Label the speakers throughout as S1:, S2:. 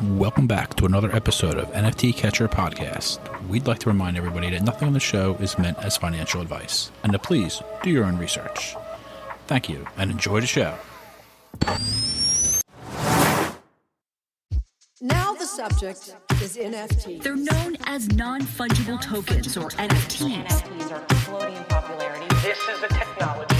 S1: Welcome back to another episode of NFT Catcher Podcast. We'd like to remind everybody that nothing on the show is meant as financial advice, and to please do your own research. Thank you, and enjoy the show.
S2: Now the subject is NFTs.
S3: They're known as non-fungible tokens, or NFTs.
S4: NFTs are exploding in popularity.
S5: This is a technology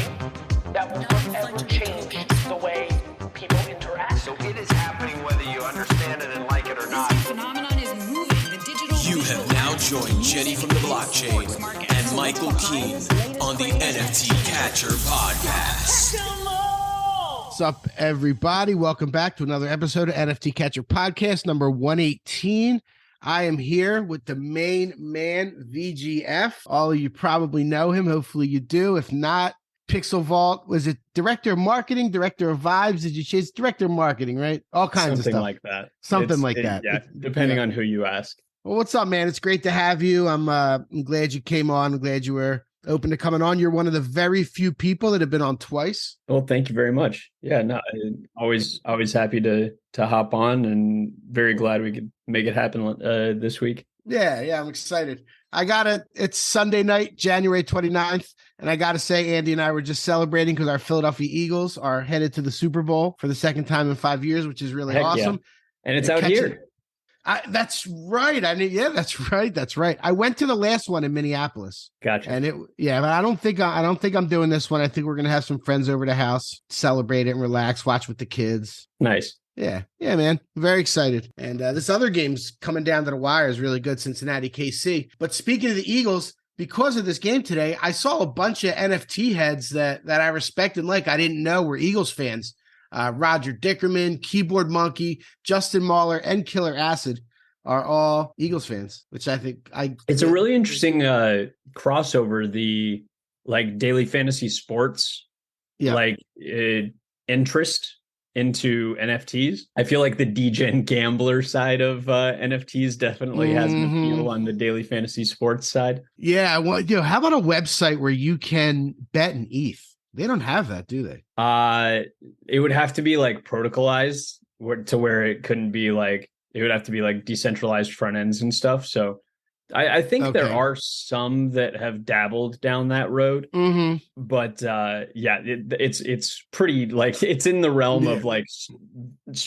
S5: that will forever change the way people interact.
S6: So it is happening whether you understand it and like it or not.
S7: This phenomenon is moving. The digital.
S8: You have now joined Jenny from the blockchain and Michael Keene on the NFT Catcher Podcast.
S9: What's up, everybody? Welcome back to another episode of NFT Catcher Podcast, number 118. I am here with the main man, VGF. All of you probably know him. Hopefully you do. If not, Pixel Vault. Was it director of marketing, director of vibes? Did you change director of marketing, right? All kinds of stuff.
S10: Like that.
S9: Something like that.
S10: Yeah, depending on who you ask.
S9: Well, what's up, man? It's great to have you. I'm glad you came on. I'm glad you were open to coming on. You're one of the very few people that have been on twice.
S10: Well, thank you very much. Yeah, no, always happy to hop on, and very glad we could make it happen this week.
S9: Yeah, I'm excited. It's Sunday night, January 29th, and I got to say, Andy and I were just celebrating because our Philadelphia Eagles are headed to the Super Bowl for the second time in 5 years, which is really awesome.
S10: Yeah. And it's out here.
S9: That's right. That's right. I went to the last one in Minneapolis.
S10: Gotcha.
S9: And but I don't think I'm doing this one. I think we're gonna have some friends over to the house, celebrate it and relax, watch with the kids.
S10: Nice.
S9: Yeah, man. Very excited. And this other game's coming down to the wire is really good, Cincinnati KC. But speaking of the Eagles, because of this game today, I saw a bunch of NFT heads that I respect and like. I didn't know were Eagles fans. Roger Dickerman, Keyboard Monkey, Justin Mahler, and Killer Acid are all Eagles fans, which I think
S10: it's a really interesting crossover. The daily fantasy sports, interest into NFTs. I feel like the degen gambler side of NFTs definitely has an appeal on the daily fantasy sports side.
S9: Yeah, well, how about a website where you can bet in ETH? They don't have that, do they?
S10: It would have to be protocolized to where it couldn't be it would have to be decentralized front ends and stuff. So I think there are some that have dabbled down that road, but it's pretty it's in the realm of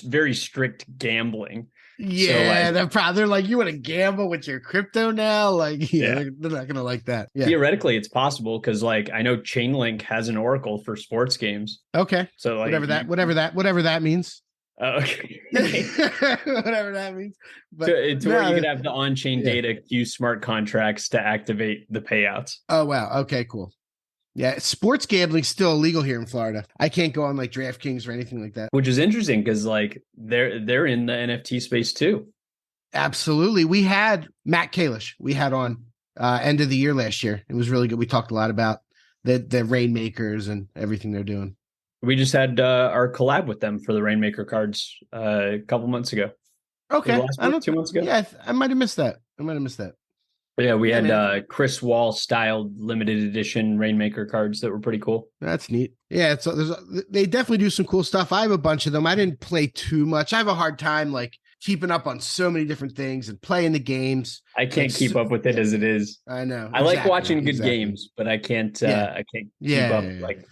S10: very strict gambling.
S9: Yeah, so they're you want to gamble with your crypto now? They're not gonna like that. Yeah.
S10: Theoretically, it's possible because I know Chainlink has an oracle for sports games.
S9: Okay, so whatever that means.
S10: Okay,
S9: whatever that means. But
S10: where you could have the on-chain data use smart contracts to activate the payouts.
S9: Oh wow. Okay, cool. Yeah, sports gambling's still illegal here in Florida. I can't go on DraftKings or anything like that.
S10: Which is interesting because they're in the NFT space too.
S9: Absolutely. We had Matt Kalish. We had on end of the year last year. It was really good. We talked a lot about the Rainmakers and everything they're doing.
S10: We just had our collab with them for the Rainmaker cards a couple months ago.
S9: Okay.
S10: 2 months ago.
S9: Yeah, I might have missed that.
S10: But yeah, we had Chris Wall styled limited edition Rainmaker cards that were pretty cool.
S9: That's neat. Yeah, they definitely do some cool stuff. I have a bunch of them. I didn't play too much. I have a hard time keeping up on so many different things and playing the games.
S10: I can't keep up with it as it is.
S9: I know.
S10: I like watching good games, but I can't keep up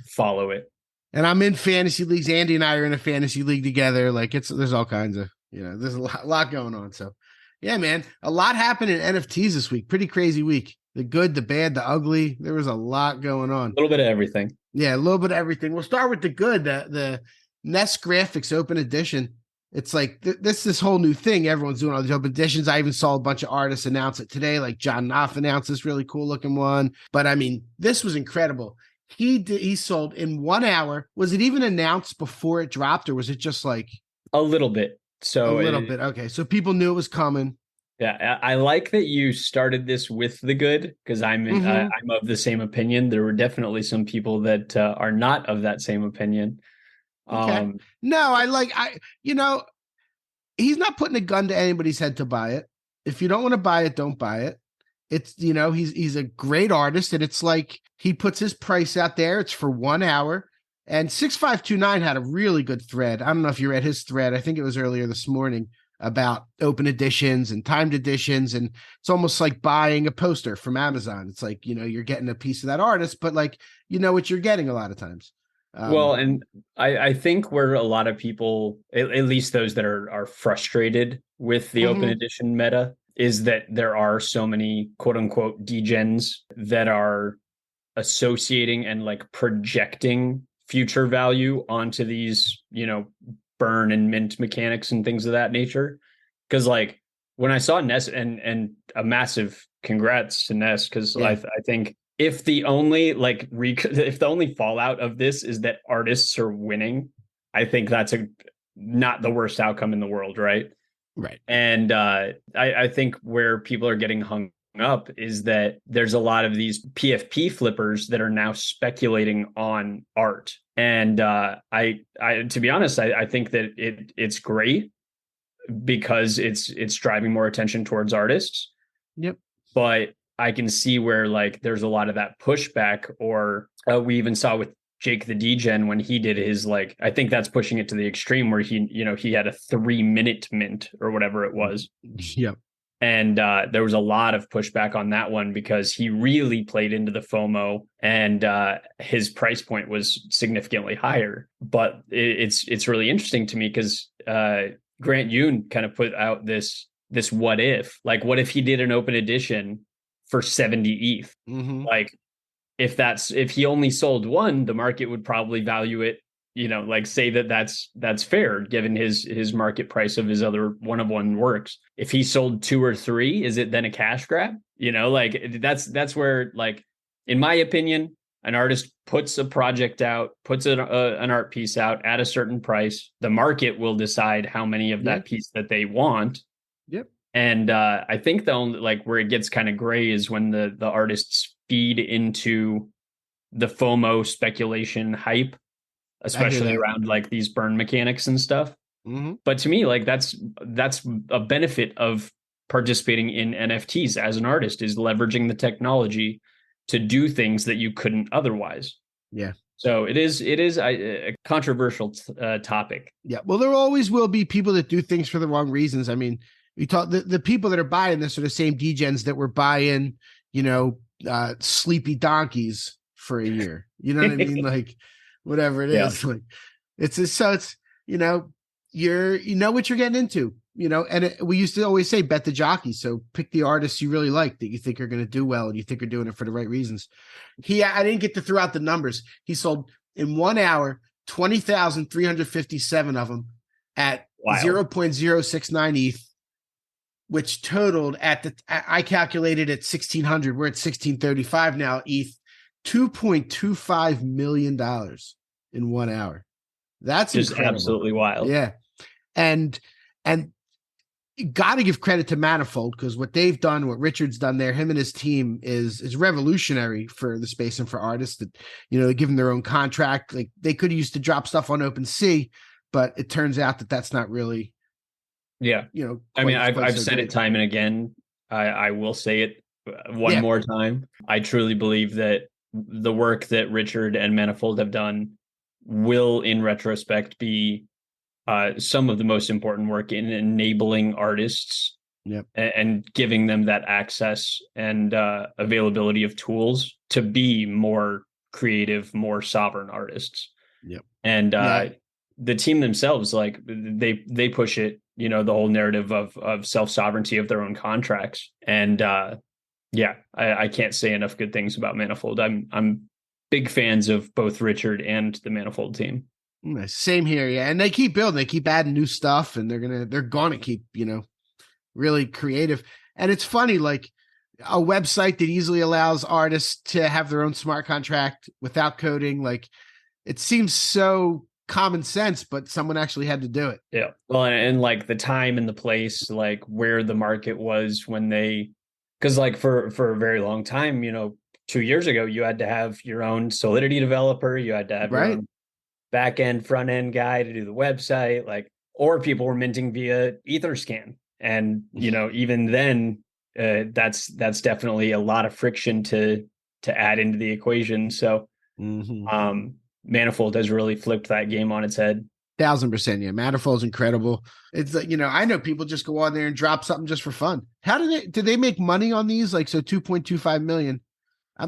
S10: follow it.
S9: And I'm in fantasy leagues. Andy and I are in a fantasy league together. There's all kinds of, there's a lot going on. So yeah, man, a lot happened in NFTs this week. Pretty crazy week. The good, the bad, the ugly. There was a lot going on.
S10: A little bit of everything.
S9: Yeah, a little bit of everything. We'll start with the good, the NessGraphics Open Edition. It's this whole new thing. Everyone's doing all these open editions. I even saw a bunch of artists announce it today. John Knopf announced this really cool looking one. But I mean, this was incredible. He sold in 1 hour. Was it even announced before it dropped, or was it just
S10: a little bit? So
S9: a little bit. Okay. So people knew it was coming.
S10: Yeah. I like that you started this with the good because I'm of the same opinion. There were definitely some people that are not of that same opinion.
S9: Okay. No, he's not putting a gun to anybody's head to buy it. If you don't want to buy it, don't buy it. It's, he's a great artist, and it's he puts his price out there. It's for 1 hour. And 6529 had a really good thread. I don't know if you read his thread. I think it was earlier this morning about open editions and timed editions. And it's almost like buying a poster from Amazon. It's like, you're getting a piece of that artist, but like, what you're getting a lot of times.
S10: Well, and I think where a lot of people, at least those that are frustrated with the open edition meta, is that there are so many quote unquote degens that are associating and like projecting future value onto these, burn and mint mechanics and things of that nature. Because like when I saw Ness, and a massive congrats to Ness, because I think if the only if the only fallout of this is that artists are winning, I think that's not the worst outcome in the world, right?
S9: Right.
S10: And I think where people are getting hung up is that there's a lot of these PFP flippers that are now speculating on art. And I to be honest, I think that it's great because it's driving more attention towards artists.
S9: Yep.
S10: But I can see where like there's a lot of that pushback, or we even saw with Jake the Degen when he did his, like, I think that's pushing it to the extreme where he had a 3-minute mint or whatever it was.
S9: Yep.
S10: And there was a lot of pushback on that one because he really played into the FOMO, and his price point was significantly higher. But it's really interesting to me because Grant Yoon kind of put out this what if he did an open edition for 70 ETH? Like if he only sold one, the market would probably value it, like say that's fair given his market price of his other one-of-one works. If he sold 2 or 3, is it then a cash grab? Like that's where, like, in my opinion, an artist puts a project out, puts an art piece out at a certain price. The market will decide how many of that piece that they want.
S9: Yep.
S10: And I think the only, like, where it gets kind of gray is when the artists feed into the FOMO speculation hype, especially around like these burn mechanics and stuff. But to me, like that's a benefit of participating in NFTs as an artist, is leveraging the technology to do things that you couldn't otherwise.
S9: Yeah.
S10: So it is a controversial topic.
S9: Yeah. Well, there always will be people that do things for the wrong reasons. I mean, we talk the people that are buying this are the same degens that were buying, sleepy donkeys for a year. You know what I mean? Like whatever it is, like it's you know what you're getting into, and we used to always say, bet the jockey. So pick the artists you really like that you think are going to do well and you think are doing it for the right reasons. I didn't get to throw out the numbers. He sold in 1 hour, 20,357 of them at 0.069 ETH, which totaled I calculated at 1,600. We're at 1,635 now. ETH, $2.25 million in 1 hour. That's
S10: just
S9: incredible.
S10: Absolutely wild.
S9: Yeah. And you got to give credit to Manifold, because what they've done, what Richard's done there, him and his team is revolutionary for the space and for artists that, they give them their own contract. Like they could have used to drop stuff on OpenSea, but it turns out that that's not really,
S10: I mean, I've said it time and again. I will say it one more time. I truly believe that the work that Richard and Manifold have done will, in retrospect, be some of the most important work in enabling artists and giving them that access and availability of tools to be more creative, more sovereign artists.
S9: Yep.
S10: And the team themselves, like they push it, the whole narrative of self-sovereignty of their own contracts. And I can't say enough good things about Manifold. I'm big fans of both Richard and the Manifold team.
S9: Same here. Yeah. And they keep building, they keep adding new stuff, and they're going to keep, really creative. And it's funny, like a website that easily allows artists to have their own smart contract without coding. Like it seems so common sense, but someone actually had to do it.
S10: Yeah. Well, and like the time and the place, like where the market was when because like for a very long time, 2 years ago, you had to have your own Solidity developer. You had to have your own back end, front end guy to do the website, or people were minting via Etherscan. And, even then, that's definitely a lot of friction to add into the equation. So Manifold has really flipped that game on its head.
S9: 1,000%. Yeah. Manifold's incredible. It's like, I know people just go on there and drop something just for fun. How did they make money on these? Like, so 2.25 million.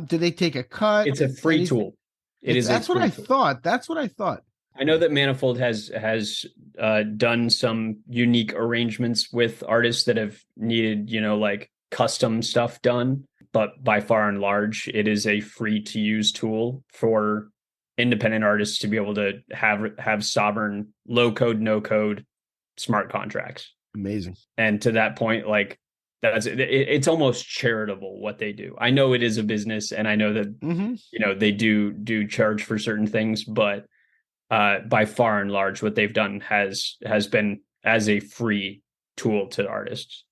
S9: Did they take a cut?
S10: It's a free tool.
S9: That's what I thought. That's what I thought.
S10: I know that Manifold has done some unique arrangements with artists that have needed, like custom stuff done. But by far and large, it is a free to use tool for independent artists to be able to have sovereign, low code, no code, smart contracts.
S9: Amazing.
S10: And to that point, like it's almost charitable what they do. I know it is a business, and I know that they do charge for certain things, but by far and large, what they've done has been as a free tool to artists.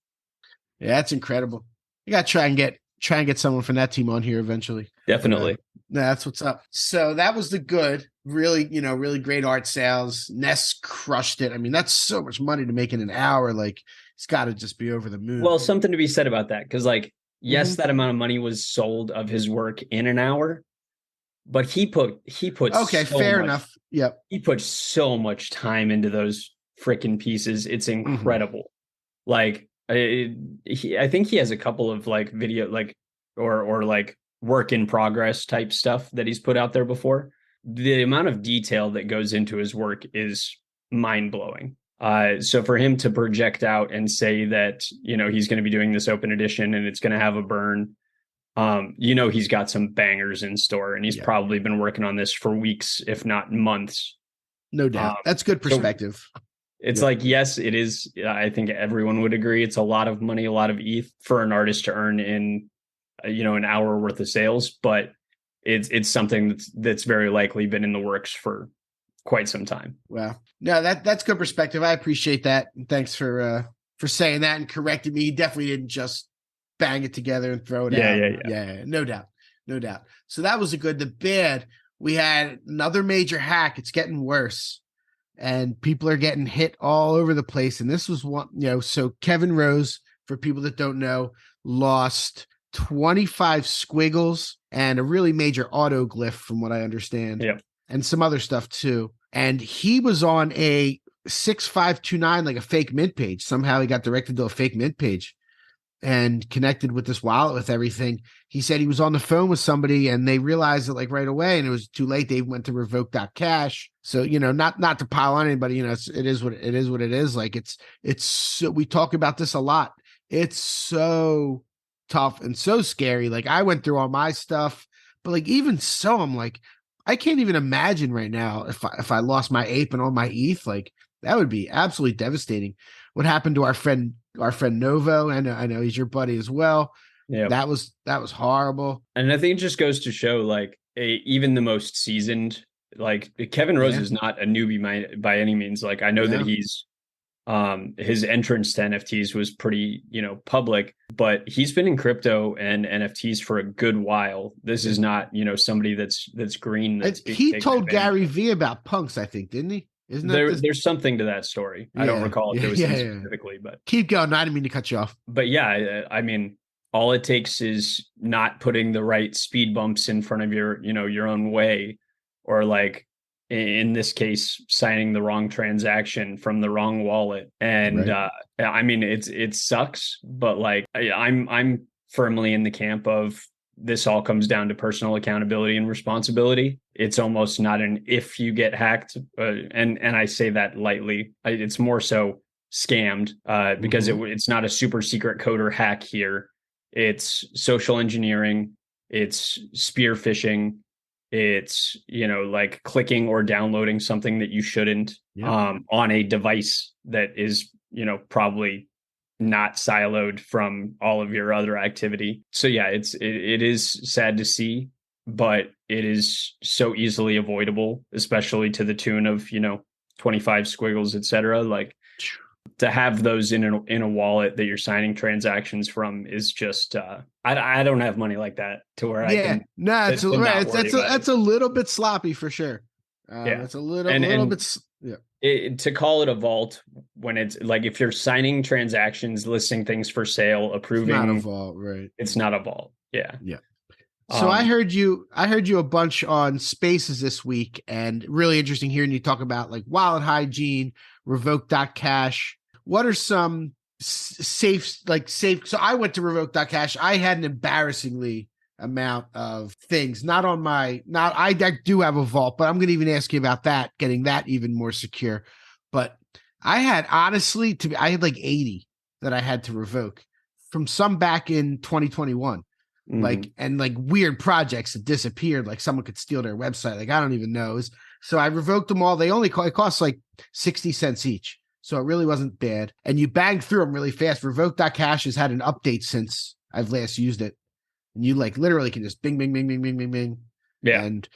S9: Yeah, that's incredible. You got to try and get someone from that team on here eventually.
S10: Definitely.
S9: That's what's up. So that was the good, really, really great art sales. Ness crushed it. I mean, that's so much money to make in an hour. Like, it's got to just be over the moon.
S10: Well, something to be said about that. Because, like, yes, that amount of money was sold of his work in an hour, but he put
S9: okay,
S10: so
S9: fair
S10: much,
S9: enough. Yep.
S10: He put so much time into those freaking pieces. It's incredible. Like, I think he has a couple of like video, like, or like work in progress type stuff that he's put out there before. The amount of detail that goes into his work is mind blowing. So for him to project out and say that, he's going to be doing this open edition and it's going to have a burn, he's got some bangers in store, and he's probably been working on this for weeks, if not months.
S9: No doubt. That's good perspective.
S10: So it's like, yes, it is. I think everyone would agree. It's a lot of money, a lot of ETH for an artist to earn in, an hour worth of sales, but it's something that's very likely been in the works for quite some time.
S9: Wow. No, that's good perspective. I appreciate that. And thanks for saying that and correcting me. He definitely didn't just bang it together and throw it out. Yeah. No doubt. So that was the bad. We had another major hack. It's getting worse, and people are getting hit all over the place. And this was one, so Kevin Rose, for people that don't know, lost 25 squiggles and a really major autoglyph, from what I understand.
S10: Yep.
S9: And some other stuff too. And he was on a 6529, like a fake mint page. Somehow he got directed to a fake mint page and connected with this wallet with everything. He said he was on the phone with somebody and they realized it like right away, and it was too late. They went to revoke.cash. So, not to pile on anybody, it is what it is. Like it's so, we talk about this a lot. It's so tough and so scary. Like, I went through all my stuff, but like, even so, I'm like, I can't even imagine right now if I lost my ape and all my ETH, like that would be absolutely devastating. What happened to our friend Novo? I know he's your buddy as well. Yeah, that was horrible.
S10: And I think it just goes to show, like, even the most seasoned, like Kevin Rose is not a newbie by any means. Like, I know that he's his entrance to NFTs was pretty, public, but he's been in crypto and NFTs for a good while. This is not, somebody that's green.
S9: He told Gary V about punks, I think, didn't he? Isn't
S10: there's something to that story. I don't recall if it was specifically, but
S9: keep going. I didn't mean to cut you off.
S10: But yeah, I mean, all it takes is not putting the right speed bumps in front of your own way, or like, in this case, signing the wrong transaction from the wrong wallet. And I mean, it sucks, but like, I'm firmly in the camp of this all comes down to personal accountability and responsibility. It's almost not an if you get hacked, and I say that lightly. It's more so scammed because it's not a super secret code or hack here. It's social engineering. It's spear phishing. It's, like clicking or downloading something that you shouldn't on a device that is, probably not siloed from all of your other activity. So yeah, it is sad to see, but it is so easily avoidable, especially to the tune of, 25 squiggles, etc. Like, to have those in a wallet that you're signing transactions from is just I don't have money like that to where I can.
S9: No, it's that's a little bit sloppy for sure. It's a little bit. Yeah.
S10: To call it a vault when it's like, if you're signing transactions, listing things for sale, approving,
S9: it's not a vault, right?
S10: It's not a vault. Yeah.
S9: Yeah. So I heard you a bunch on Spaces this week, and really interesting hearing you talk about like wallet hygiene, revoke.cash. What are some safe? So I went to revoke.cash. I had an embarrassingly amount of things, I do have a vault, but I'm going to even ask you about that, getting that even more secure. But I had I had like 80 that I had to revoke from some back in 2021. Like weird projects that disappeared, like someone could steal their website. Like, I don't even know. So I revoked them all. They only it cost like 60 cents each. So it really wasn't bad. And you bang through them really fast. Revoke.cash has had an update since I've last used it. And you like literally can just bing, bing, bing, bing, bing, bing, bing.
S10: Yeah.
S9: And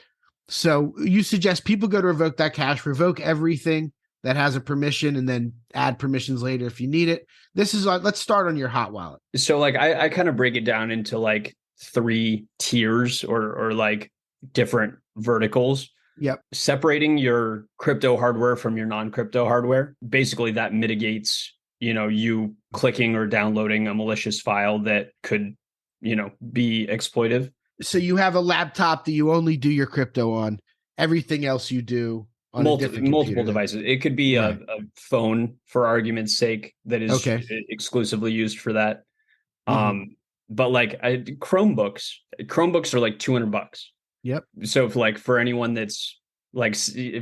S9: so you suggest people go to revoke.cash, revoke everything that has a permission, and then add permissions later if you need it. This is let's start on your hot wallet.
S10: So like I kind of break it down into like 3 tiers or like different verticals.
S9: Yep.
S10: Separating your crypto hardware from your non-crypto hardware. Basically that mitigates, you clicking or downloading a malicious file that could, be exploitive.
S9: So you have a laptop that you only do your crypto on. Everything else you do on
S10: multiple devices. It could be a phone, for argument's sake, that is exclusively used for that. But like Chromebooks are like $200.
S9: Yep.
S10: So for anyone that's like,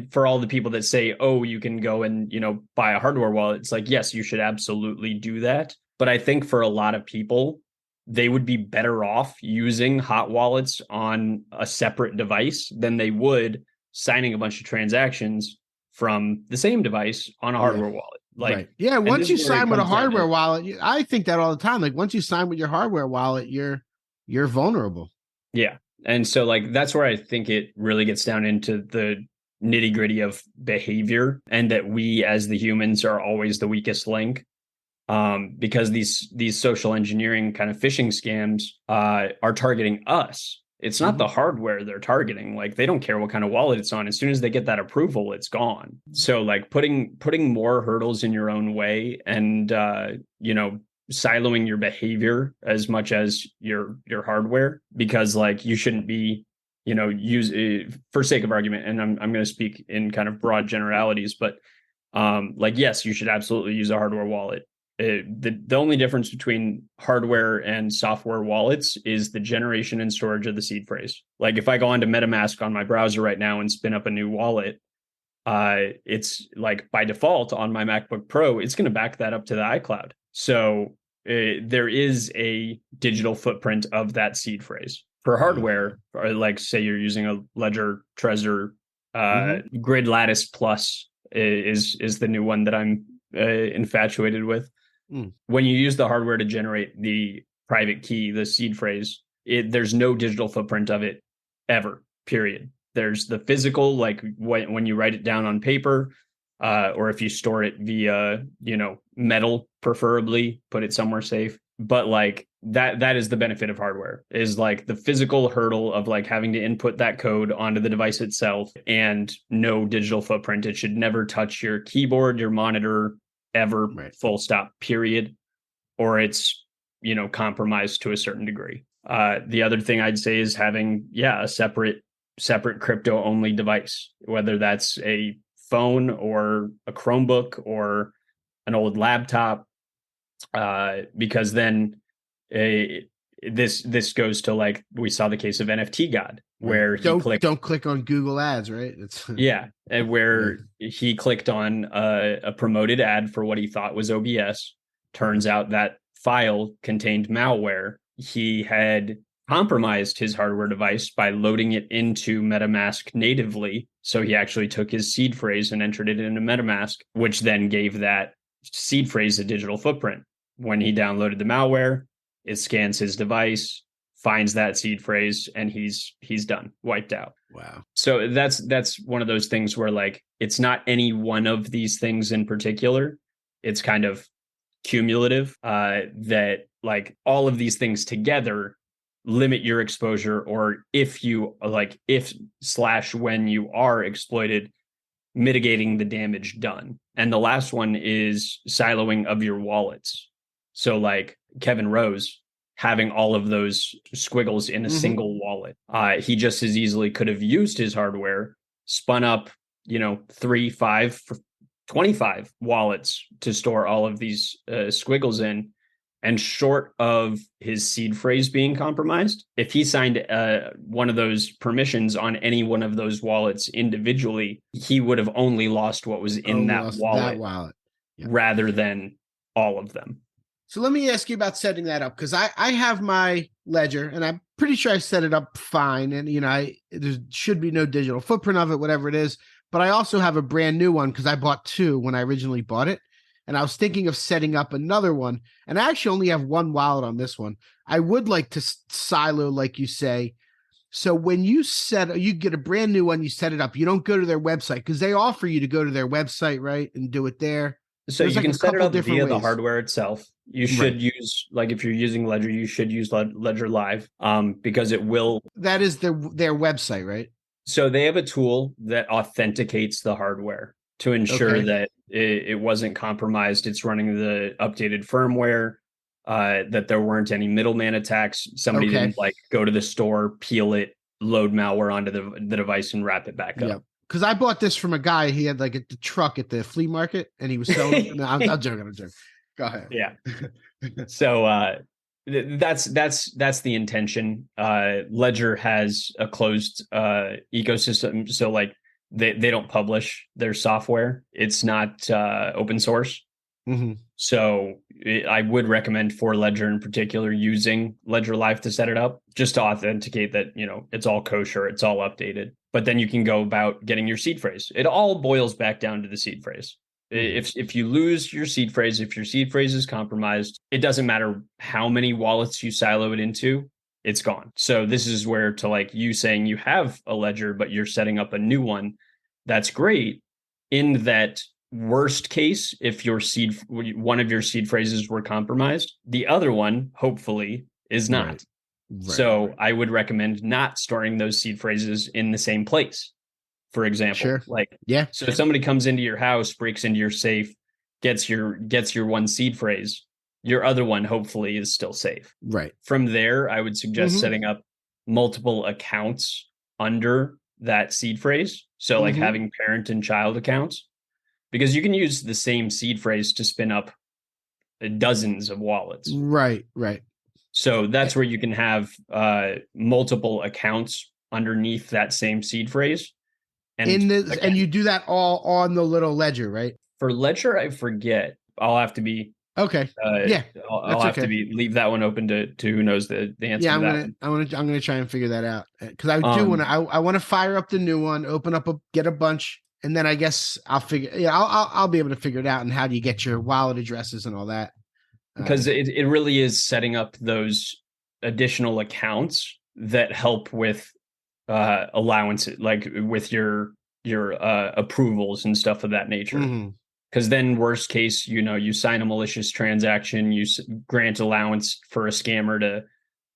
S10: for all the people that say, oh, you can go and, buy a hardware wallet, it's like, yes, you should absolutely do that. But I think for a lot of people, they would be better off using hot wallets on a separate device than they would signing a bunch of transactions from the same device on a hardware wallet. Like,
S9: once you sign with a hardware wallet, I think that all the time. Like, once you sign with your hardware wallet, you're vulnerable.
S10: Yeah. And so like, that's where I think it really gets down into the nitty gritty of behavior, and that we as the humans are always the weakest link. Because these social engineering kind of phishing scams are targeting us. It's not the hardware they're targeting. Like, they don't care what kind of wallet it's on. As soon as they get that approval, it's gone. So like putting more hurdles in your own way, and siloing your behavior as much as your hardware, because like you shouldn't be, use for sake of argument. And I'm going to speak in kind of broad generalities, but like, yes, you should absolutely use a hardware wallet. The only difference between hardware and software wallets is the generation and storage of the seed phrase. Like, if I go onto MetaMask on my browser right now and spin up a new wallet, it's like by default on my MacBook Pro, it's going to back that up to the iCloud. So there is a digital footprint of that seed phrase. For hardware, or like say you're using a Ledger Trezor, Grid Lattice Plus is the new one that I'm infatuated with. When you use the hardware to generate the private key, the seed phrase, there's no digital footprint of it ever, period. There's the physical, like when you write it down on paper, or if you store it via, metal, preferably put it somewhere safe. But like that is the benefit of hardware, is like the physical hurdle of like having to input that code onto the device itself, and no digital footprint. It should never touch your keyboard, your monitor, ever, full stop, period, or it's, compromised to a certain degree. The other thing I'd say is having, a separate crypto only device, whether that's a phone or a Chromebook or an old laptop, because then this goes to, like, we saw the case of NFT God, where
S9: don't click on Google ads, right? It's
S10: and where he clicked on a promoted ad for what he thought was OBS. Turns out that file contained malware. He had compromised his hardware device by loading it into MetaMask natively. So he actually took his seed phrase and entered it into MetaMask, which then gave that seed phrase a digital footprint. When he downloaded the malware, it scans his device, finds that seed phrase, and he's done, wiped out.
S9: Wow.
S10: So that's one of those things where, like, it's not any one of these things in particular. It's kind of cumulative, that like all of these things together limit your exposure, or if when you are exploited, mitigating the damage done. And the last one is siloing of your wallets. So like Kevin Rose having all of those squiggles in a single wallet. He just as easily could have used his hardware, spun up, 3, 5, 25 wallets to store all of these squiggles in. And short of his seed phrase being compromised, if he signed one of those permissions on any one of those wallets individually, he would have only lost what was in that wallet, rather than all of them.
S9: So let me ask you about setting that up, because I have my ledger and I'm pretty sure I set it up fine. And, there should be no digital footprint of it, whatever it is. But I also have a brand new one because I bought 2 when I originally bought it. And I was thinking of setting up another one. And I actually only have one wallet on this one. I would like to silo, like you say. So when you get a brand new one, you set it up. You don't go to their website because they offer you to go to their website, right? And do it there.
S10: So you can set it up via the hardware itself. You should use, like if you're using Ledger, you should use Ledger Live because it will.
S9: That is their website, right?
S10: So they have a tool that authenticates the hardware to ensure that it wasn't compromised. It's running the updated firmware, that there weren't any middleman attacks. Somebody didn't go to the store, peel it, load malware onto the device and wrap it back up.
S9: Yep. Because I bought this from a guy. He had the truck at the flea market and he was selling. No, I'm joking. Go ahead.
S10: Yeah. So that's the intention. Ledger has a closed ecosystem. So they don't publish their software. It's not open source. So I would recommend for Ledger in particular using Ledger Live to set it up, just to authenticate that, it's all kosher, it's all updated. But then you can go about getting your seed phrase. It all boils back down to the seed phrase. If you lose your seed phrase, if your seed phrase is compromised, it doesn't matter how many wallets you silo it into, it's gone. So this is where, to you saying you have a ledger, but you're setting up a new one, that's great. In that worst case, if one of your seed phrases were compromised, the other one, hopefully, is not. Right. So I would recommend not storing those seed phrases in the same place. For example, so if somebody comes into your house, breaks into your safe, gets your one seed phrase, your other one hopefully is still safe.
S9: Right.
S10: From there, I would suggest setting up multiple accounts under that seed phrase. So having parent and child accounts, because you can use the same seed phrase to spin up dozens of wallets.
S9: Right. Right.
S10: So that's where you can have multiple accounts underneath that same seed phrase. And
S9: you do that all on the little ledger, right?
S10: For Ledger, I forget. I'll have to be
S9: okay.
S10: I'll have to leave that one open to who knows the answer.
S9: Yeah,
S10: to
S9: I'm gonna try and figure that out, because I do want to. I want to fire up the new one, open up get a bunch, and then I guess I'll figure. Yeah, I'll be able to figure it out. And how do you get your wallet addresses and all that?
S10: Because it really is setting up those additional accounts that help with allowances, with your approvals and stuff of that nature. Because then worst case, you sign a malicious transaction, you grant allowance for a scammer to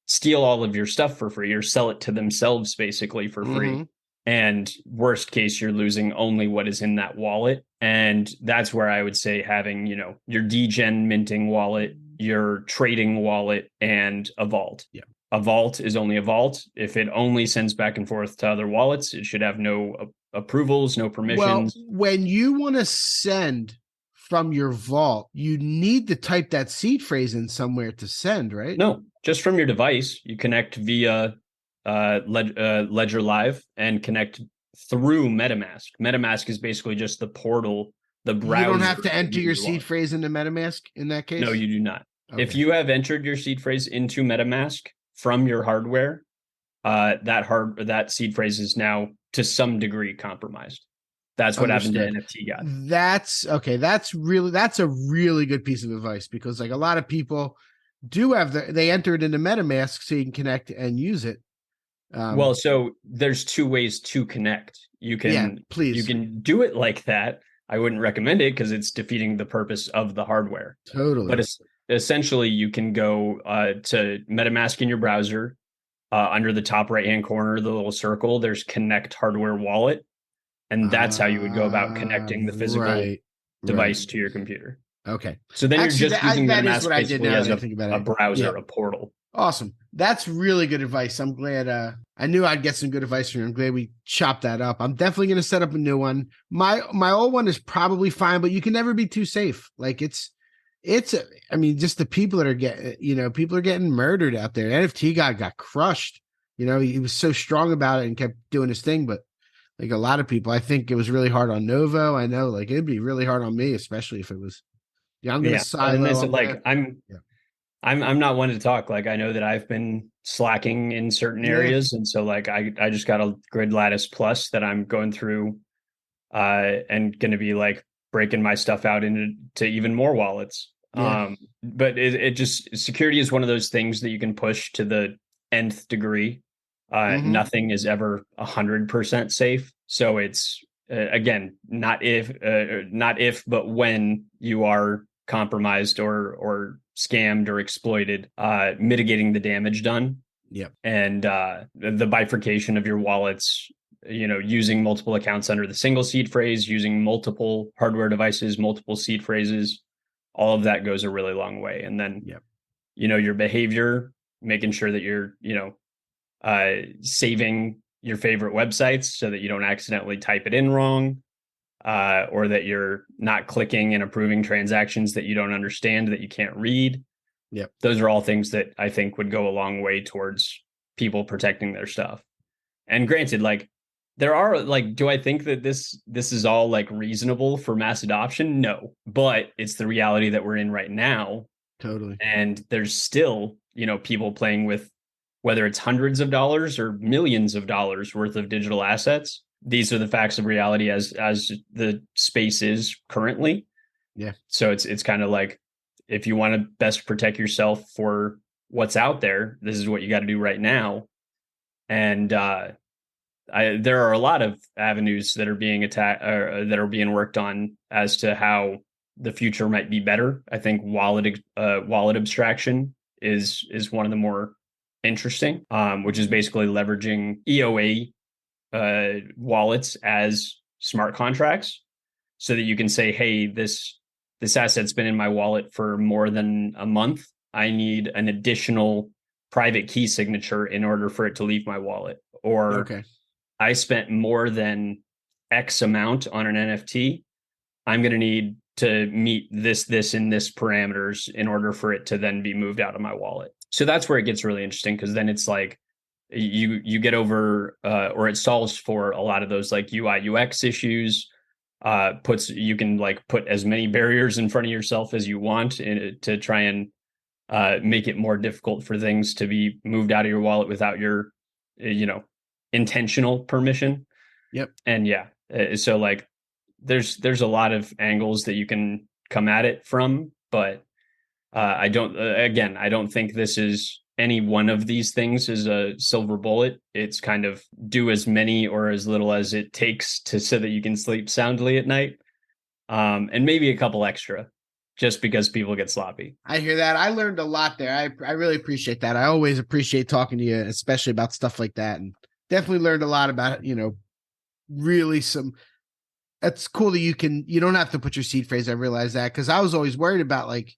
S10: steal all of your stuff for free or sell it to themselves basically for free. And worst case, you're losing only what is in that wallet. And that's where I would say having, your degen minting wallet, your trading wallet, and a vault. Yeah. A vault is only a vault. If it only sends back and forth to other wallets, it should have no approvals, no permissions.
S9: Well, when you want to send from your vault, you need to type that seed phrase in somewhere to send, right?
S10: No, just from your device. You connect via Ledger Live and connect through MetaMask. MetaMask is basically just the portal, the browser.
S9: You don't have to enter your seed phrase into MetaMask in that case?
S10: No, you do not. Okay. If you have entered your seed phrase into MetaMask from your hardware, that seed phrase is now to some degree compromised. That's what happened to NFT God.
S9: That's okay. That's a really good piece of advice, because a lot of people do have they enter it into MetaMask so you can connect and use it.
S10: Well, so there's 2 ways to connect. You can do it like that. I wouldn't recommend it because it's defeating the purpose of the hardware.
S9: Totally.
S10: But essentially, you can go to MetaMask in your browser. Under the top right-hand corner, the little circle, there's Connect Hardware Wallet. And that's how you would go about connecting the physical device to your computer.
S9: Okay.
S10: So then you're just using MetaMask basically as a browser, a portal.
S9: Awesome. That's really good advice. I'm glad. I knew I'd get some good advice from you. I'm glad we chopped that up. I'm definitely going to set up a new one. My old one is probably fine, but you can never be too safe. Like I mean, just the people that are people are getting murdered out there. NFT guy got crushed. He was so strong about it and kept doing his thing. But like a lot of people, I think it was really hard on Novo. I know, like it'd be really hard on me, especially if it was. Yeah, I'm going to silo.
S10: I'm not one to talk. Like I know that I've been slacking in certain areas, and so like I just got a Grid Lattice Plus that I'm going through, and going to be like breaking my stuff out into even more wallets. Yeah. But it just security is one of those things that you can push to the nth degree. Nothing is ever 100% safe. So it's again not if but when you are compromised or scammed or exploited, mitigating the damage done.
S9: Yep. And
S10: the bifurcation of your wallets, using multiple accounts under the single seed phrase, using multiple hardware devices, multiple seed phrases, all of that goes a really long way. And then, your behavior, making sure that you're, saving your favorite websites so that you don't accidentally type it in wrong, or that you're not clicking and approving transactions that you don't understand, that you can't read.
S9: Yep.
S10: Those are all things that I think would go a long way towards people protecting their stuff. And granted, like there are like, do I think that this is all like reasonable for mass adoption? No, but it's the reality that we're in right now.
S9: Totally.
S10: And there's still, people playing with whether it's hundreds of dollars or millions of dollars worth of digital assets. These are the facts of reality as the space is currently.
S9: Yeah.
S10: So it's kind of like, if you want to best protect yourself for what's out there, this is what you got to do right now. And there are a lot of avenues that are being that are being worked on as to how the future might be better. I think wallet abstraction is one of the more interesting, which is basically leveraging EOA wallets as smart contracts, so that you can say, hey, this asset's been in my wallet for more than a month. I need an additional private key signature in order for it to leave my wallet. Or
S9: okay,
S10: I spent more than X amount on an NFT. I'm going to need to meet this, and this parameters in order for it to then be moved out of my wallet. So that's where it gets really interesting, because then it's like you get over or it solves for a lot of those like UI UX issues. You can like put as many barriers in front of yourself as you want to try and make it more difficult for things to be moved out of your wallet without your intentional permission.
S9: Yep.
S10: And so like there's a lot of angles that you can come at it from, but I don't think this is any one of these things is a silver bullet. It's kind of do as many or as little as it takes so that you can sleep soundly at night. And maybe a couple extra, just because people get sloppy.
S9: I hear that. I learned a lot there. I really appreciate that. I always appreciate talking to you, especially about stuff like that. And definitely learned a lot about, really it's cool that you don't have to put your seed phrase. I realize that, because I was always worried about like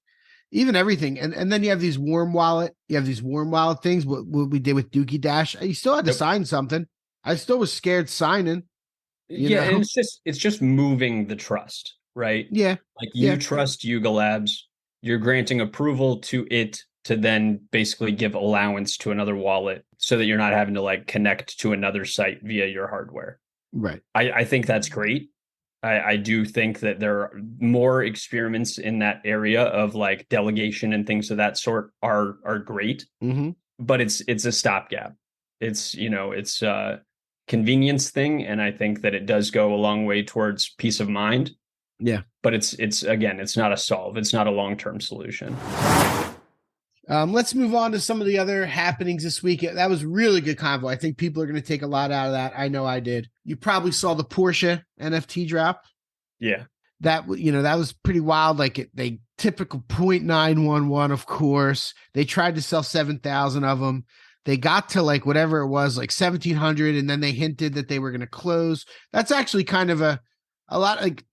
S9: even everything. And then you have these warm wallet things. What we did with DookeyDash, you still had to sign something. I still was scared signing.
S10: And it's just moving the trust, right?
S9: Yeah.
S10: Like you trust Yuga Labs, you're granting approval to it to then basically give allowance to another wallet so that you're not having to like connect to another site via your hardware.
S9: Right.
S10: I think that's great. I do think that there are more experiments in that area of like delegation and things of that sort are great, but it's a stopgap. It's a convenience thing, and I think that it does go a long way towards peace of mind.
S9: Yeah,
S10: but it's not a solve. It's not a long-term solution.
S9: Let's move on to some of the other happenings this week. That was really good convo. I think people are going to take a lot out of that. I know I did. You probably saw the Porsche NFT drop.
S10: Yeah.
S9: That was pretty wild. Like they typical 0.911, of course. They tried to sell 7,000 of them. They got to like whatever it was, like 1,700, and then they hinted that they were going to close. That's actually kind of a lot like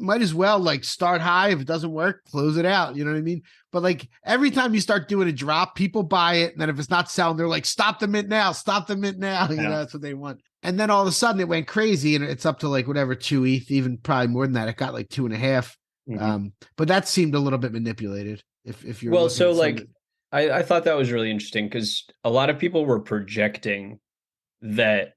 S9: might as well like start high. If it doesn't work, close it out. You know what I mean? But like every time you start doing a drop, people buy it. And then if it's not selling, they're like, stop the mint now, stop the mint now. You know, that's what they want. And then all of a sudden it went crazy and it's up to like whatever, 2 ETH, even probably more than that. It got like 2.5. But that seemed a little bit manipulated. If you're
S10: so like, I thought that was really interesting because a lot of people were projecting that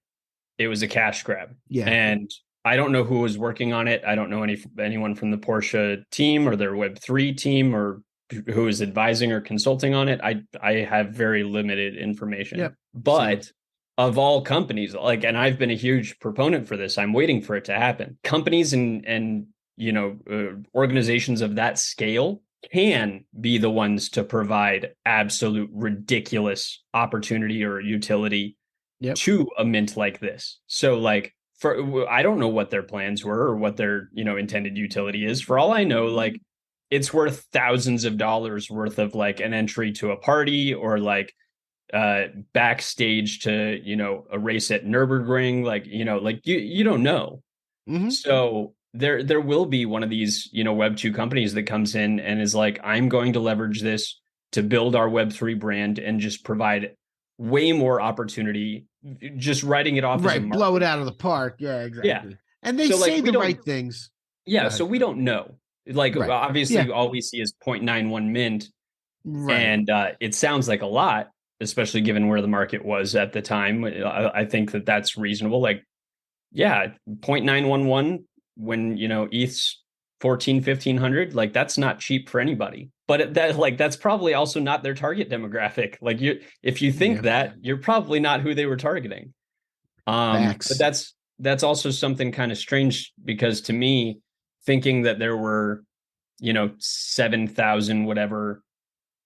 S10: it was a cash grab.
S9: Yeah. And
S10: I don't know who was working on it. I don't know anyone from the Porsche team or their Web3 team or who is advising or consulting on it. I have very limited information.
S9: Yep.
S10: But of all companies, like, and I've been a huge proponent for this, I'm waiting for it to happen. Companies and you know, organizations of that scale can be the ones to provide absolute ridiculous opportunity or utility to a mint like this. So like, I don't know what their plans were or what their, you know, intended utility is. For all I know, like it's worth thousands of dollars worth of like an entry to a party or like backstage to, you know, a race at Nürburgring, like, you know, like you don't know. So there will be one of these, you know, Web2 companies that comes in and is like, I'm going to leverage this to build our Web3 brand and just provide way more opportunity, just writing it off as a market.
S9: Blow it out of the park. Yeah, exactly. Yeah. And they say the right things.
S10: Yeah, so we don't know. Like, obviously, all we see is 0.91 mint. Right. And it sounds like a lot, especially given where the market was at the time. I think that that's reasonable. Like, yeah, 0.911 when, you know, ETH's 1,500, like that's not cheap for anybody. But that's probably also not their target demographic. Like if you think that, you're probably not who they were targeting. But that's also something kind of strange because to me, thinking that there were, you know, 7,000 whatever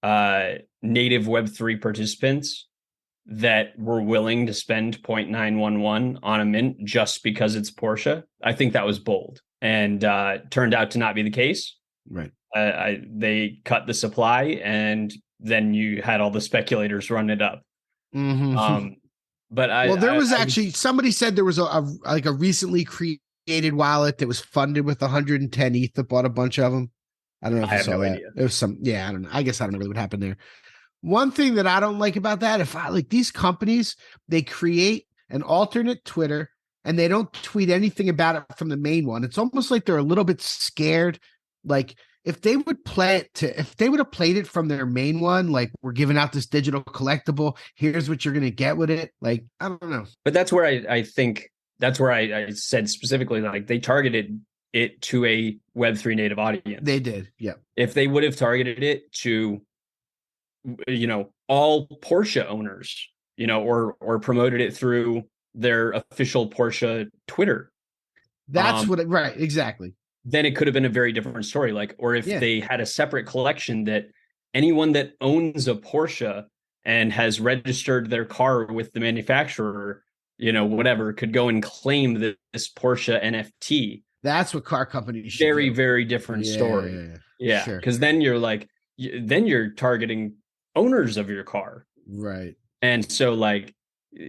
S10: native Web3 participants that were willing to spend 0.911 on a mint just because it's Porsche, I think that was bold. And turned out to not be the case.
S9: Right.
S10: They cut the supply, and then you had all the speculators run it up. But
S9: there was actually somebody said there was a recently created wallet that was funded with 110 ETH that bought a bunch of them. I don't know if you saw that. Idea. There was some. Yeah, I don't know. I guess I don't know really what happened there. One thing that I don't like about that, if I like these companies, they create an alternate Twitter. And they don't tweet anything about it from the main one. It's almost like they're a little bit scared. Like if they would if they would have played it from their main one, like we're giving out this digital collectible, here's what you're going to get with it. Like, I don't know.
S10: But that's where I think that's where I said specifically, like they targeted it to a Web3 native audience.
S9: They did. Yeah.
S10: If they would have targeted it to, you know, all Porsche owners, you know, or promoted it through their official Porsche Twitter.
S9: That's right. Exactly.
S10: Then it could have been a very different story. Like, or if they had a separate collection that anyone that owns a Porsche and has registered their car with the manufacturer, you know, whatever, could go and claim this Porsche NFT.
S9: That's what car companies should
S10: do. Very different story. Yeah. Because then you're like, then you're targeting owners of your car.
S9: Right.
S10: And so like,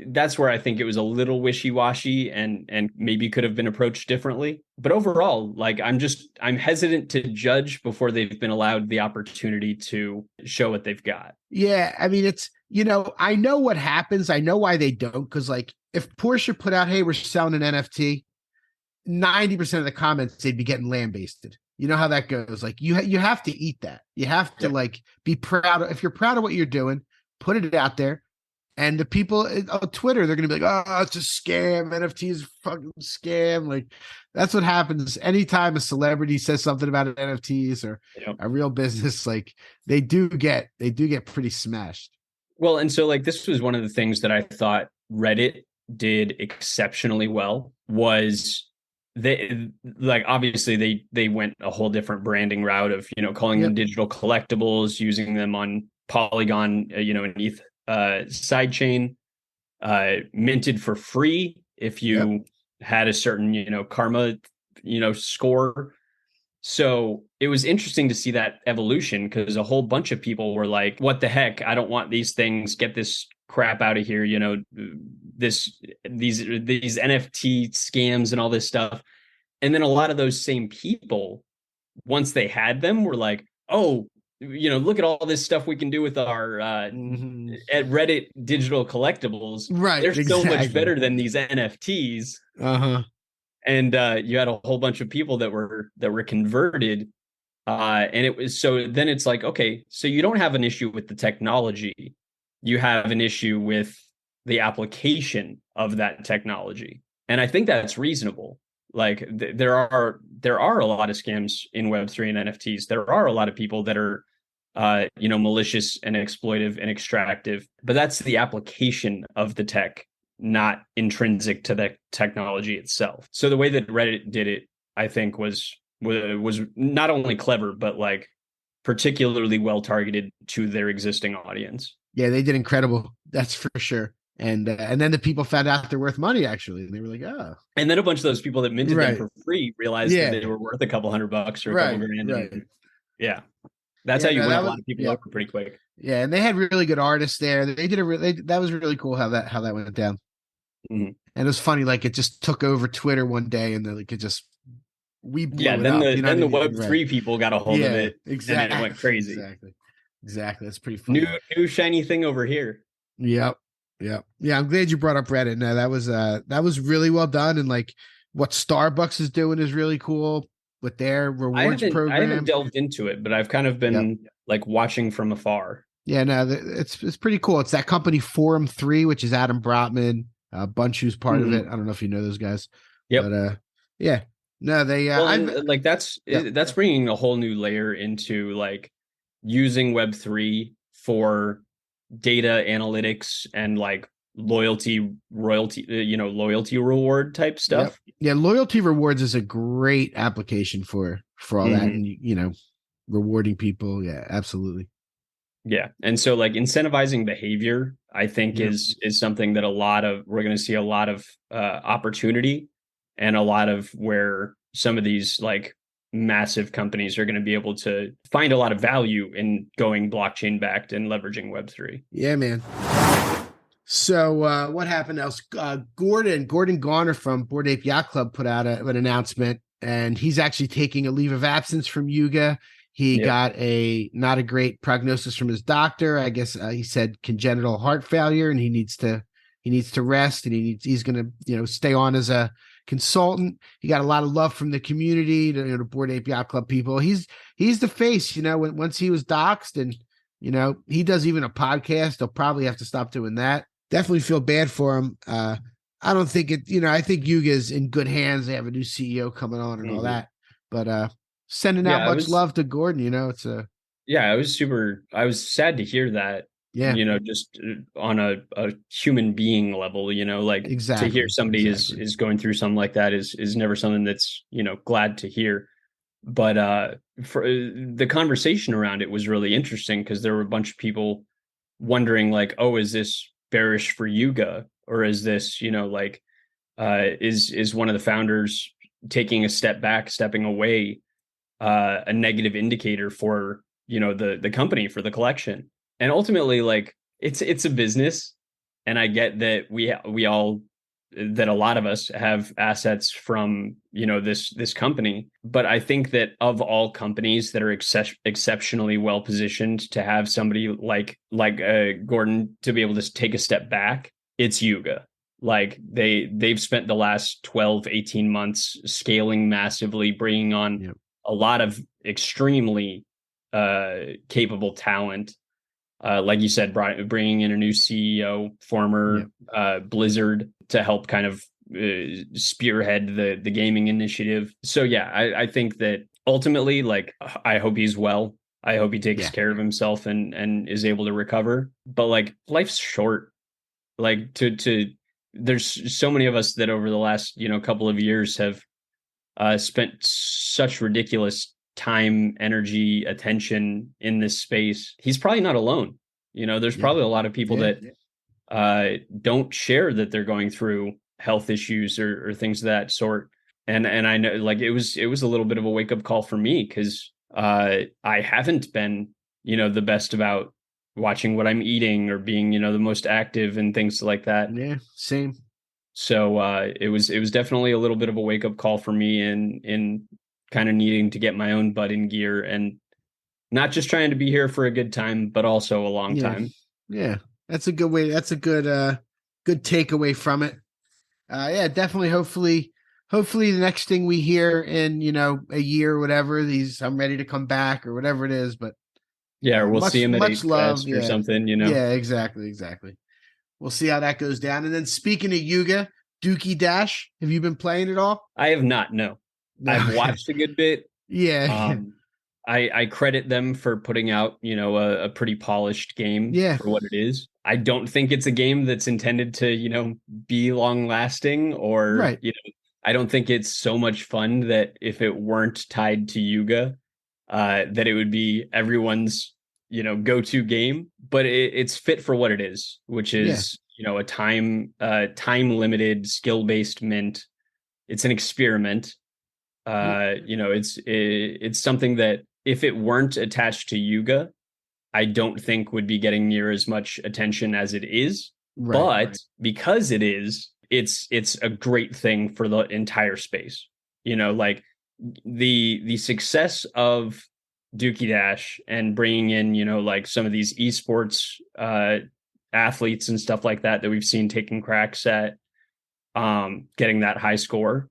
S10: that's where I think it was a little wishy-washy and maybe could have been approached differently. But overall, like I'm hesitant to judge before they've been allowed the opportunity to show what they've got.
S9: Yeah, I mean, it's, you know, I know what happens. I know why they don't, because like if Porsche put out, hey, we're selling an NFT, 90% of the comments, they'd be getting lambasted. You know how that goes. Like you have to eat that. You have to like be proud. If you're proud of what you're doing, put it out there. And the people on Twitter, they're going to be like, oh, it's a scam. NFT is a fucking scam. Like, that's what happens anytime a celebrity says something about NFTs or a real business. Like, they do get pretty smashed.
S10: Well, and so, like, this was one of the things that I thought Reddit did exceptionally well was they, like, obviously they went a whole different branding route of, you know, calling them digital collectibles, using them on Polygon, you know, an ETH sidechain, minted for free if you had a certain, you know, karma, you know, score. So it was interesting to see that evolution because a whole bunch of people were like, what the heck? I don't want these things. Get this crap out of here. You know, these NFT scams and all this stuff. And then a lot of those same people, once they had them, were like, oh, look at all this stuff we can do with our at Reddit digital collectibles.
S9: Right.
S10: They're so much better than these NFTs. And you had a whole bunch of people that were converted. And it was, so then it's like, okay, so you don't have an issue with the technology. You have an issue with the application of that technology. And I think that's reasonable. Like there are a lot of scams in Web3 and NFTs. There are a lot of people that are, malicious and exploitive and extractive, but that's the application of the tech, not intrinsic to the technology itself. So the way that Reddit did it, I think was not only clever, but like particularly well targeted to their existing audience.
S9: Yeah, they did incredible. That's for sure. And then the people found out they're worth money, actually. And they were like, oh.
S10: And then a bunch of those people that minted them for free realized that they were worth a couple $100 or a couple grand.
S9: Right.
S10: Yeah. That's how you win a lot of people over pretty quick.
S9: Yeah, and they had really good artists there. They did that was really cool how that went down. And it was funny, like it just took over Twitter one day, and then like it just blew it up,
S10: then the Web3 people got a hold of it,
S9: exactly,
S10: and it went crazy.
S9: Exactly. That's pretty funny.
S10: New shiny thing over here.
S9: Yep. Yeah. I'm glad you brought up Reddit. No, that was really well done, and like what Starbucks is doing is really cool with their rewards program.
S10: I haven't delved into it, but I've kind of been like watching from afar.
S9: Yeah, no, it's pretty cool. It's that company Forum 3, which is Adam Brotman, Bunch, who's part of it. I don't know if you know those guys.
S10: Yep.
S9: But yeah. No, they
S10: that's bringing a whole new layer into like using Web3 for data analytics and like loyalty reward type stuff.
S9: Yeah, loyalty rewards is a great application for all that, and rewarding people. Yeah, absolutely.
S10: Yeah, and so like incentivizing behavior, I think is something that we're going to see a lot of opportunity, and a lot of where some of these like massive companies are going to be able to find a lot of value in going blockchain backed and leveraging Web3.
S9: Yeah, man. So what happened else? Gordon Garner from Bored Ape Yacht Club put out an announcement, and he's actually taking a leave of absence from Yuga. He got not a great prognosis from his doctor. I guess he said congenital heart failure, and he needs to rest, and he's going to stay on as a consultant. He got a lot of love from the community, the Bored Ape Yacht Club people. He's the face, once he was doxxed, and he does even a podcast. He'll probably have to stop doing that. Definitely feel bad for him. I don't think I think Yuga's in good hands. They have a new CEO coming on and all that, but sending out much love to Gordon. I was sad to hear that. Yeah. Just on a human being level, to hear somebody is going through something like that is never something that's, glad to hear. But for the conversation around it was really interesting, because there were a bunch of people wondering like, oh, is this bearish for Yuga, or is this, is one of the founders taking a step back, stepping away, a negative indicator for, the company, for the collection. And ultimately, like it's a business, and I get that that a lot of us have assets from this company, but I think that of all companies that are exceptionally well positioned to have somebody like Gordon to be able to take a step back, it's Yuga. Like they've spent the last 12-18 months scaling massively, bringing on a lot of extremely capable talent. Like you said, bringing in a new CEO, former Blizzard, to help kind of spearhead the gaming initiative. So I think that ultimately, like, I hope he's well. I hope he takes care of himself and is able to recover. But like, life's short. Like there's so many of us that over the last couple of years have spent such ridiculous time, energy, attention in this space. He's probably not alone. There's probably a lot of people that don't share that they're going through health issues or things of that sort. And I know, like, it was a little bit of a wake up call for me, because I haven't been, the best about watching what I'm eating or being, the most active and things like that. Yeah, same.
S10: So it was definitely a little bit of a wake up call for me in kind of needing to get my own butt in gear and not just trying to be here for a good time, but also a long time.
S9: Yeah, that's a good way. That's a good takeaway from it. Yeah, definitely. Hopefully the next thing we hear in, a year or whatever, I'm ready to come back or whatever it is. But
S10: yeah, or we'll see him at
S9: much love
S10: or something,
S9: Yeah, exactly. We'll see how that goes down. And then speaking of Yuga, DookeyDash, have you been playing it all?
S10: I have not. No. I've watched a good bit.
S9: Yeah.
S10: I credit them for putting out, a pretty polished game for what it is. I don't think it's a game that's intended to, be long lasting or, I don't think it's so much fun that if it weren't tied to Yuga, that it would be everyone's, go-to game, but it's fit for what it is, which is, a time limited skill-based mint. It's an experiment. It's something that if it weren't attached to Yuga, I don't think would be getting near as much attention as it is. But because it is, it's a great thing for the entire space. Like the success of DookeyDash and bringing in, like some of these esports athletes and stuff like that we've seen taking cracks at getting that high score.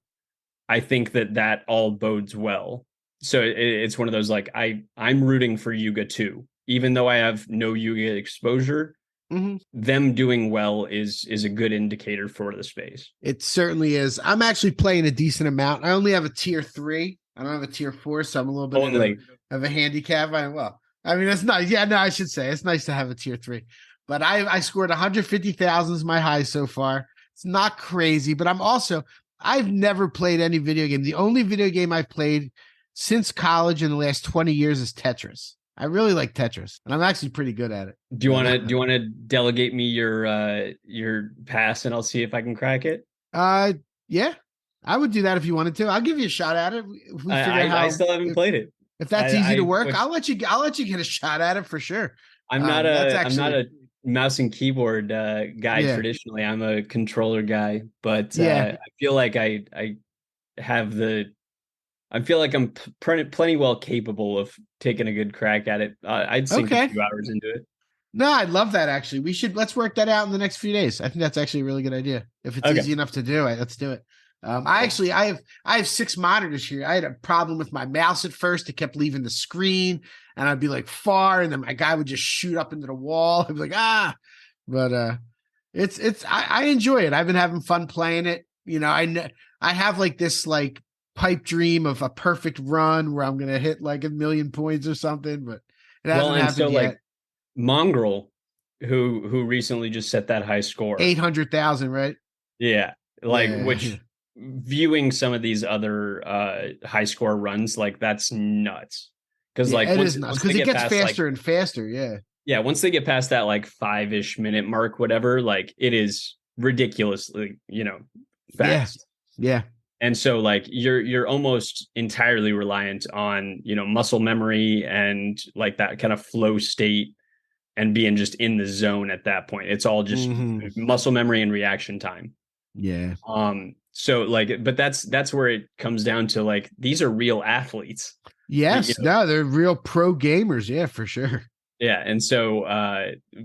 S10: I think that all bodes well. So it's one of those, like, I'm rooting for Yuga too, even though I have no Yuga exposure. Them doing well is a good indicator for the space.
S9: It certainly is. I'm actually playing a decent amount. I only have a tier 3. I don't have a tier 4, so I'm a little bit of a handicap. It's not. Yeah, no, I should say it's nice to have a tier 3. But I scored 150,000 is my high so far. It's not crazy, but I've never played any video game. The only video game I've played since college in the last 20 years is Tetris. I really like Tetris, and I'm actually pretty good at it.
S10: Do you want to delegate me your pass, and I'll see if I can crack it?
S9: Yeah, I would do that if you wanted to. I'll give you a shot at it. If we
S10: I still haven't played it.
S9: If that's easy to work, I'll let you get a shot at it for sure.
S10: I'm not a mouse and keyboard guy traditionally. I'm a controller guy, but I feel like I feel like I'm plenty well capable of taking a good crack at it. I'd sink a few hours into it.
S9: No, I'd love that. Actually, let's work that out in the next few days. I think that's actually a really good idea. If it's easy enough to do it, let's do it. I have 6 monitors here. I had a problem with my mouse at first. It kept leaving the screen, and I'd be like far, and then my guy would just shoot up into the wall. I'd be like, but I enjoy it. I've been having fun playing it. I have like this like pipe dream of a perfect run where I'm gonna hit like 1,000,000 points or something, but it hasn't happened yet.
S10: Like Mongrel, who recently just set that high score,
S9: 800,000, right?
S10: Yeah, which. Viewing some of these other high score runs, like that's nuts. Because
S9: once it gets faster and faster.
S10: Yeah. Once they get past that like 5-ish minute mark, whatever, like it is ridiculously, fast.
S9: Yeah.
S10: And so like you're almost entirely reliant on, muscle memory and like that kind of flow state and being just in the zone at that point. It's all just muscle memory and reaction time.
S9: Yeah.
S10: So like, but that's where it comes down to, like, these are real athletes.
S9: Yes. No, they're real pro gamers. Yeah, for sure.
S10: Yeah. And so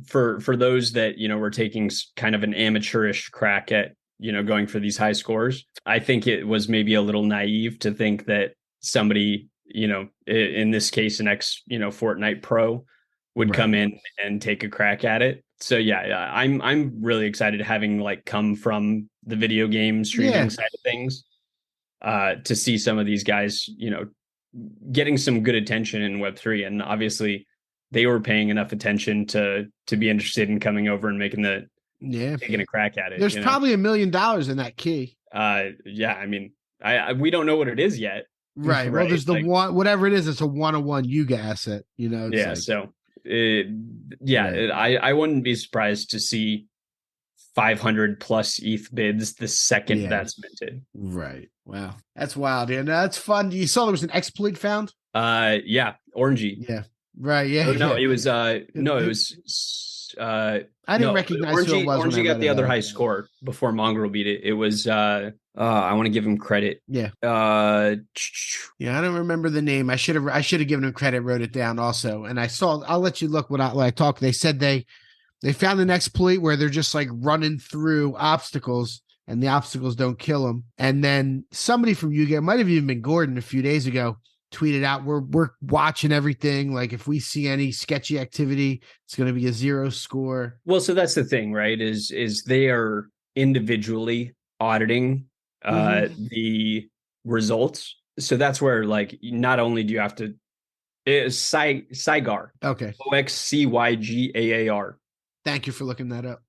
S10: for those that, were taking kind of an amateurish crack at, going for these high scores, I think it was maybe a little naive to think that somebody, in this case, an Fortnite pro would come in and take a crack at it. So yeah, I'm really excited having like come from the video game streaming side of things to see some of these guys, getting some good attention in Web3. And obviously they were paying enough attention to be interested in coming over and taking a crack at it.
S9: There's probably $1 million in that key.
S10: Yeah. I mean, we don't know what it is yet.
S9: Right. Well, there's the one, whatever it is, it's a 1-on-1 Yuga asset,
S10: So I wouldn't be surprised to see 500 plus ETH bids the second that's minted.
S9: Right. Wow. That's wild. Yeah. No, that's fun. You saw there was an exploit found?
S10: Orangey.
S9: Yeah. Right. Yeah.
S10: No, it was it was was
S9: I didn't recognize who it was.
S10: Orangey got the other high score before Mongrel beat it. It was I want to give him credit.
S9: Yeah. I don't remember the name. I should have given him credit, wrote it down also. And I'll let you look when I talk. They said they found an exploit where they're just like running through obstacles and the obstacles don't kill them. And then somebody from Yuga, it might have even been Gordon a few days ago, tweeted out, we're watching everything. Like if we see any sketchy activity, it's going to be a 0 score.
S10: Well, so that's the thing, right? Is they are individually auditing the results. So that's where like not only do you have to Cygar.
S9: Okay.
S10: OXCYGAAR.
S9: Thank you for looking that up.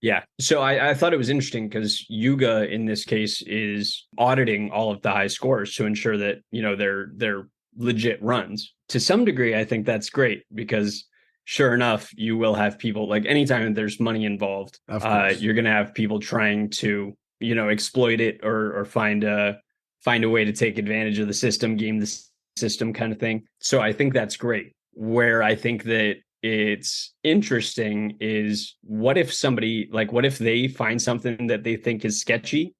S10: Yeah. So I thought it was interesting because Yuga in this case is auditing all of the high scores to ensure that, they're legit runs. To some degree, I think that's great because sure enough, you will have people like anytime there's money involved, you're going to have people trying to, exploit it or find a way to take advantage of the system, game the system kind of thing. So I think that's great. Where I think that it's interesting is what if they find something that they think is sketchy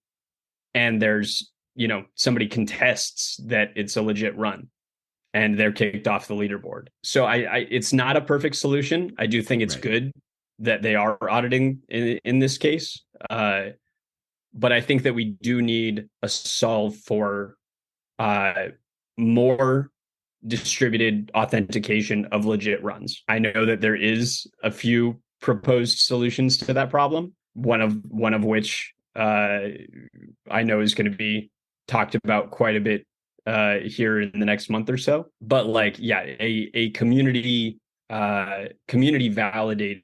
S10: and there's, somebody contests that it's a legit run and they're kicked off the leaderboard. So it's not a perfect solution. I do think it's good that they are auditing in this case. But I think that we do need a solve for more distributed authentication of legit runs. I know that there is a few proposed solutions to that problem. One of which I know is going to be talked about quite a bit here in the next month or so. But a community validated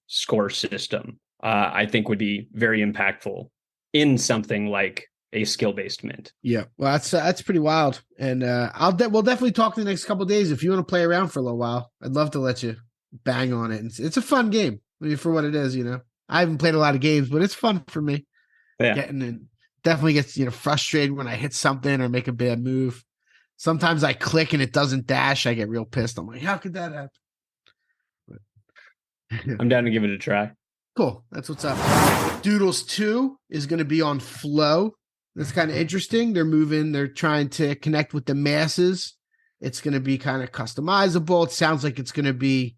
S10: score system I think would be very impactful in something like a skill-based mint.
S9: Yeah, well, that's pretty wild, and we'll definitely talk in the next couple of days if you want to play around for a little while. I'd love to let you bang on it. It's a fun game, for what it is. I haven't played a lot of games, but it's fun for me.
S10: Yeah,
S9: definitely gets frustrated when I hit something or make a bad move. Sometimes I click and it doesn't dash. I get real pissed. I'm like, how could that happen? But,
S10: I'm down to give it a try.
S9: Cool, that's what's up. Doodles 2 is going to be on Flow. That's kind of interesting. They're trying to connect with the masses. It's going to be kind of customizable. It sounds like it's going to be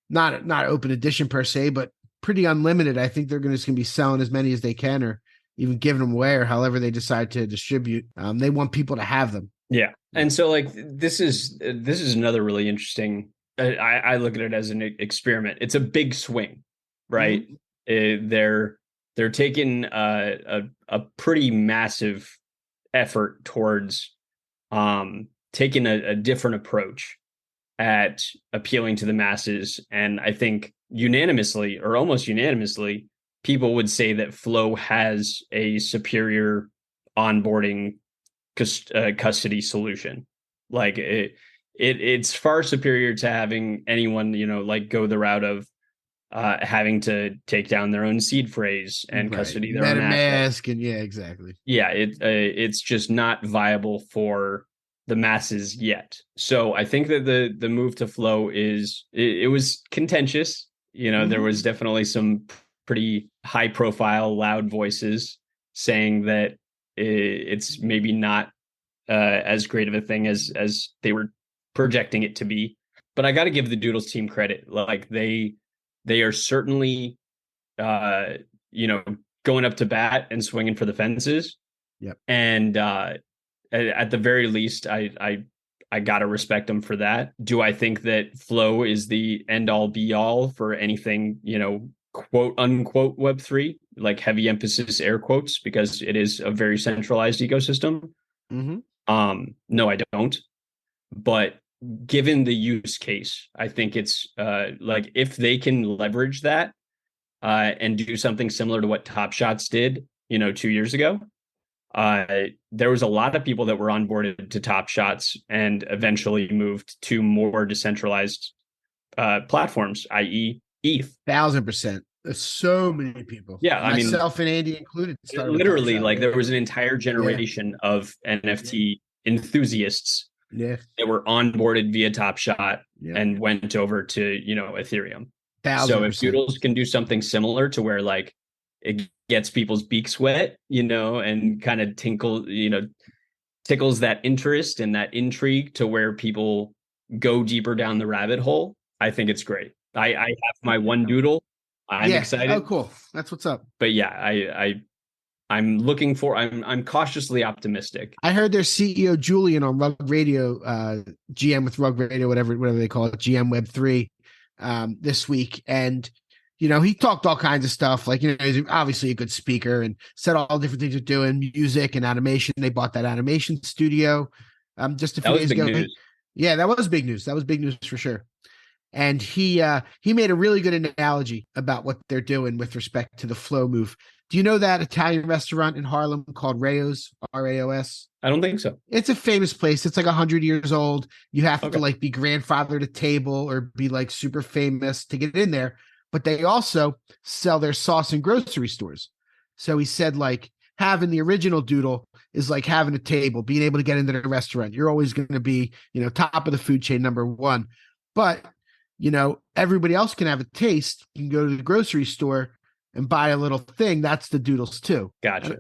S9: not open edition per se, but pretty unlimited. I think they're just going to be selling as many as they can or even giving them away or however they decide to distribute. They want people to have them.
S10: Yeah. And so this is another really interesting, I look at it as an experiment. It's a big swing, right? Mm-hmm. They're taking a pretty massive effort towards taking a different approach at appealing to the masses. And I think unanimously or almost unanimously, people would say that Flow has a superior onboarding custody solution. Like it's far superior to having anyone, go the route of having to take down their own seed phrase and custody their own
S9: MetaMask, and exactly.
S10: Yeah, it's just not viable for the masses yet. So I think that the move to Flow it was contentious. There was definitely some pretty high profile, loud voices saying that it's maybe not as great of a thing as they were projecting it to be. But I got to give the Doodles team credit. Like they are certainly, going up to bat and swinging for the fences.
S9: Yep.
S10: And at the very least, I got to respect them for that. Do I think that Flow is the end all be all for anything, quote unquote Web3, like heavy emphasis air quotes, because it is a very centralized ecosystem?
S9: Mm-hmm.
S10: No, I don't. But given the use case, I think it's if they can leverage that and do something similar to what Top Shots did, 2 years ago. There was a lot of people that were onboarded to Top Shots and eventually moved to more decentralized platforms, i.e. ETH.
S9: 1,000%. There's so many people.
S10: Yeah,
S9: myself and Andy included.
S10: Literally, there was an entire generation of NFT enthusiasts that were onboarded via Top Shot and went over to Ethereum. So if Doodles can do something similar to where like it gets people's beaks wet, and kind of tickles that interest and that intrigue to where people go deeper down the rabbit hole, I think it's great. I have my one Doodle. I'm excited.
S9: Oh, cool. That's what's up.
S10: But yeah, I'm cautiously optimistic.
S9: I heard their CEO Julian on Rug Radio, GM with Rug Radio, whatever they call it, GM Web 3, this week. And, he talked all kinds of stuff. Like, he's obviously a good speaker and said all different things they're doing, music and animation. They bought that animation studio just a few days ago.
S10: News.
S9: Yeah, that was big news. That was big news for sure. And he made a really good analogy about what they're doing with respect to the flow move. Do you know that Italian restaurant in Harlem called Rao's, RAOS?
S10: I don't think so.
S9: It's a famous place. It's like 100 years old. You have to like be grandfathered a table or be like super famous to get in there. But they also sell their sauce in grocery stores. So he said like having the original Doodle is like having a table, being able to get into the restaurant. You're always going to be, top of the food chain, number one. But, everybody else can have a taste. You can go to the grocery store and buy a little thing. That's the Doodles too.
S10: Gotcha.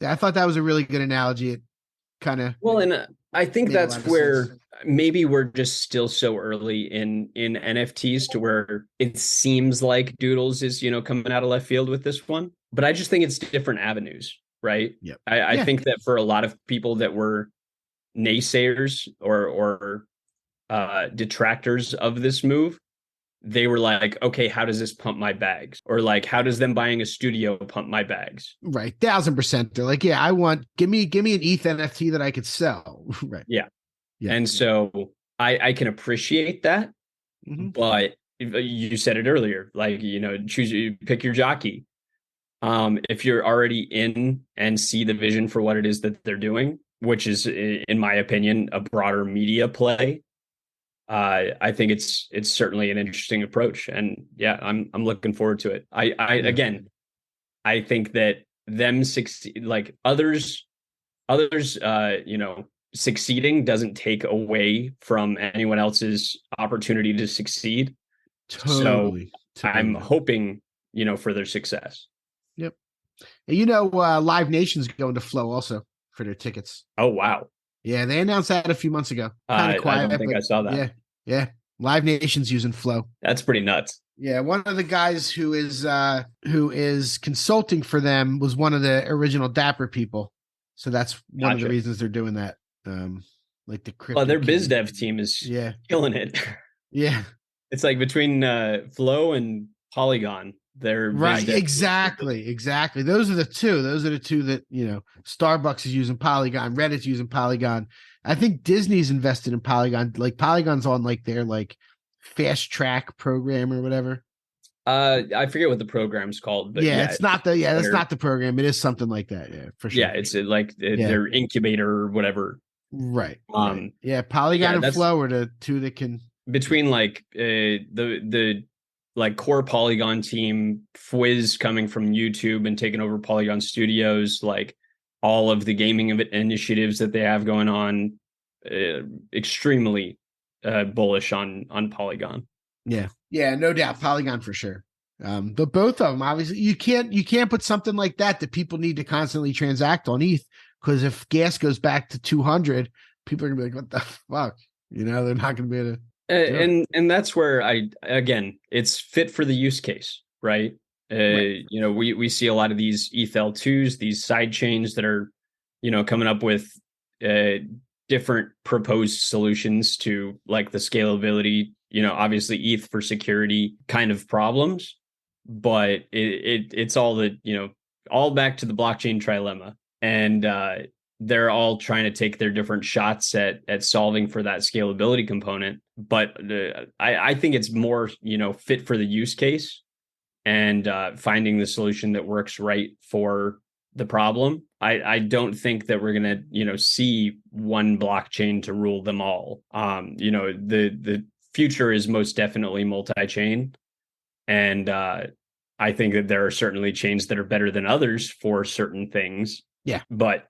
S9: I thought that was a really good analogy. It kind of
S10: and I think that's where maybe we're just still so early in NFTs to where it seems like Doodles is coming out of left field with this one. But I just think it's different avenues, right?
S9: Yep.
S10: I think that for a lot of people that were naysayers or detractors of this move, they were like, okay, how does this pump my bags? Or like, how does them buying a studio pump my bags?
S9: Right. 1000%. They're like, yeah, give me an ETH NFT that I could sell. Right.
S10: Yeah. And so I can appreciate that. Mm-hmm. But you said it earlier, like, pick your jockey. If you're already in and see the vision for what it is that they're doing, which is, in my opinion, a broader media play, I think it's certainly an interesting approach, and yeah, I'm looking forward to it. Again, I think that them succeed, like others, succeeding doesn't take away from anyone else's opportunity to succeed.
S9: Totally.
S10: I'm hoping, for their success.
S9: Yep. And Live Nation's going to Flow also for their tickets.
S10: Oh wow.
S9: Yeah, they announced that a few months ago. Kind of quiet.
S10: I don't think I saw that.
S9: Yeah. Live Nation's using Flow.
S10: That's pretty nuts.
S9: Yeah, one of the guys who is consulting for them was one of the original Dapper people. So that's one of the reasons they're doing that. Like the crypto.
S10: Their biz dev team is killing it.
S9: Yeah.
S10: It's like between Flow and Polygon. They're
S9: right. Exactly. Those are the two that, Starbucks is using Polygon, Reddit's using Polygon. I think Disney's invested in Polygon. Like Polygon's on like their like fast track program or whatever.
S10: I forget what the program's called, but
S9: it's not that's not the program. It is something like that. Yeah, for sure.
S10: Yeah, it's like their incubator or whatever.
S9: Right. Yeah, Polygon and Flow are the two that can
S10: between like the like core Polygon team, Fwiz coming from YouTube and taking over Polygon Studios, like all of the gaming initiatives that they have going on, extremely bullish on Polygon.
S9: Yeah, no doubt, Polygon for sure. But both of them, obviously, you can't put something like that people need to constantly transact on ETH, because if gas goes back to 200, people are gonna be like, "What the fuck?" They're not gonna be able to.
S10: And that's where it's fit for the use case, right? Right. We see a lot of these ETH-L2s, these side chains that are, coming up with different proposed solutions to like the scalability, obviously ETH for security kind of problems, but it's all all back to the blockchain trilemma. And they're all trying to take their different shots at solving for that scalability component. But I think it's more, fit for the use case and finding the solution that works right for the problem. I don't think that we're going to, see one blockchain to rule them all. The future is most definitely multi-chain. And I think that there are certainly chains that are better than others for certain things.
S9: Yeah.
S10: But,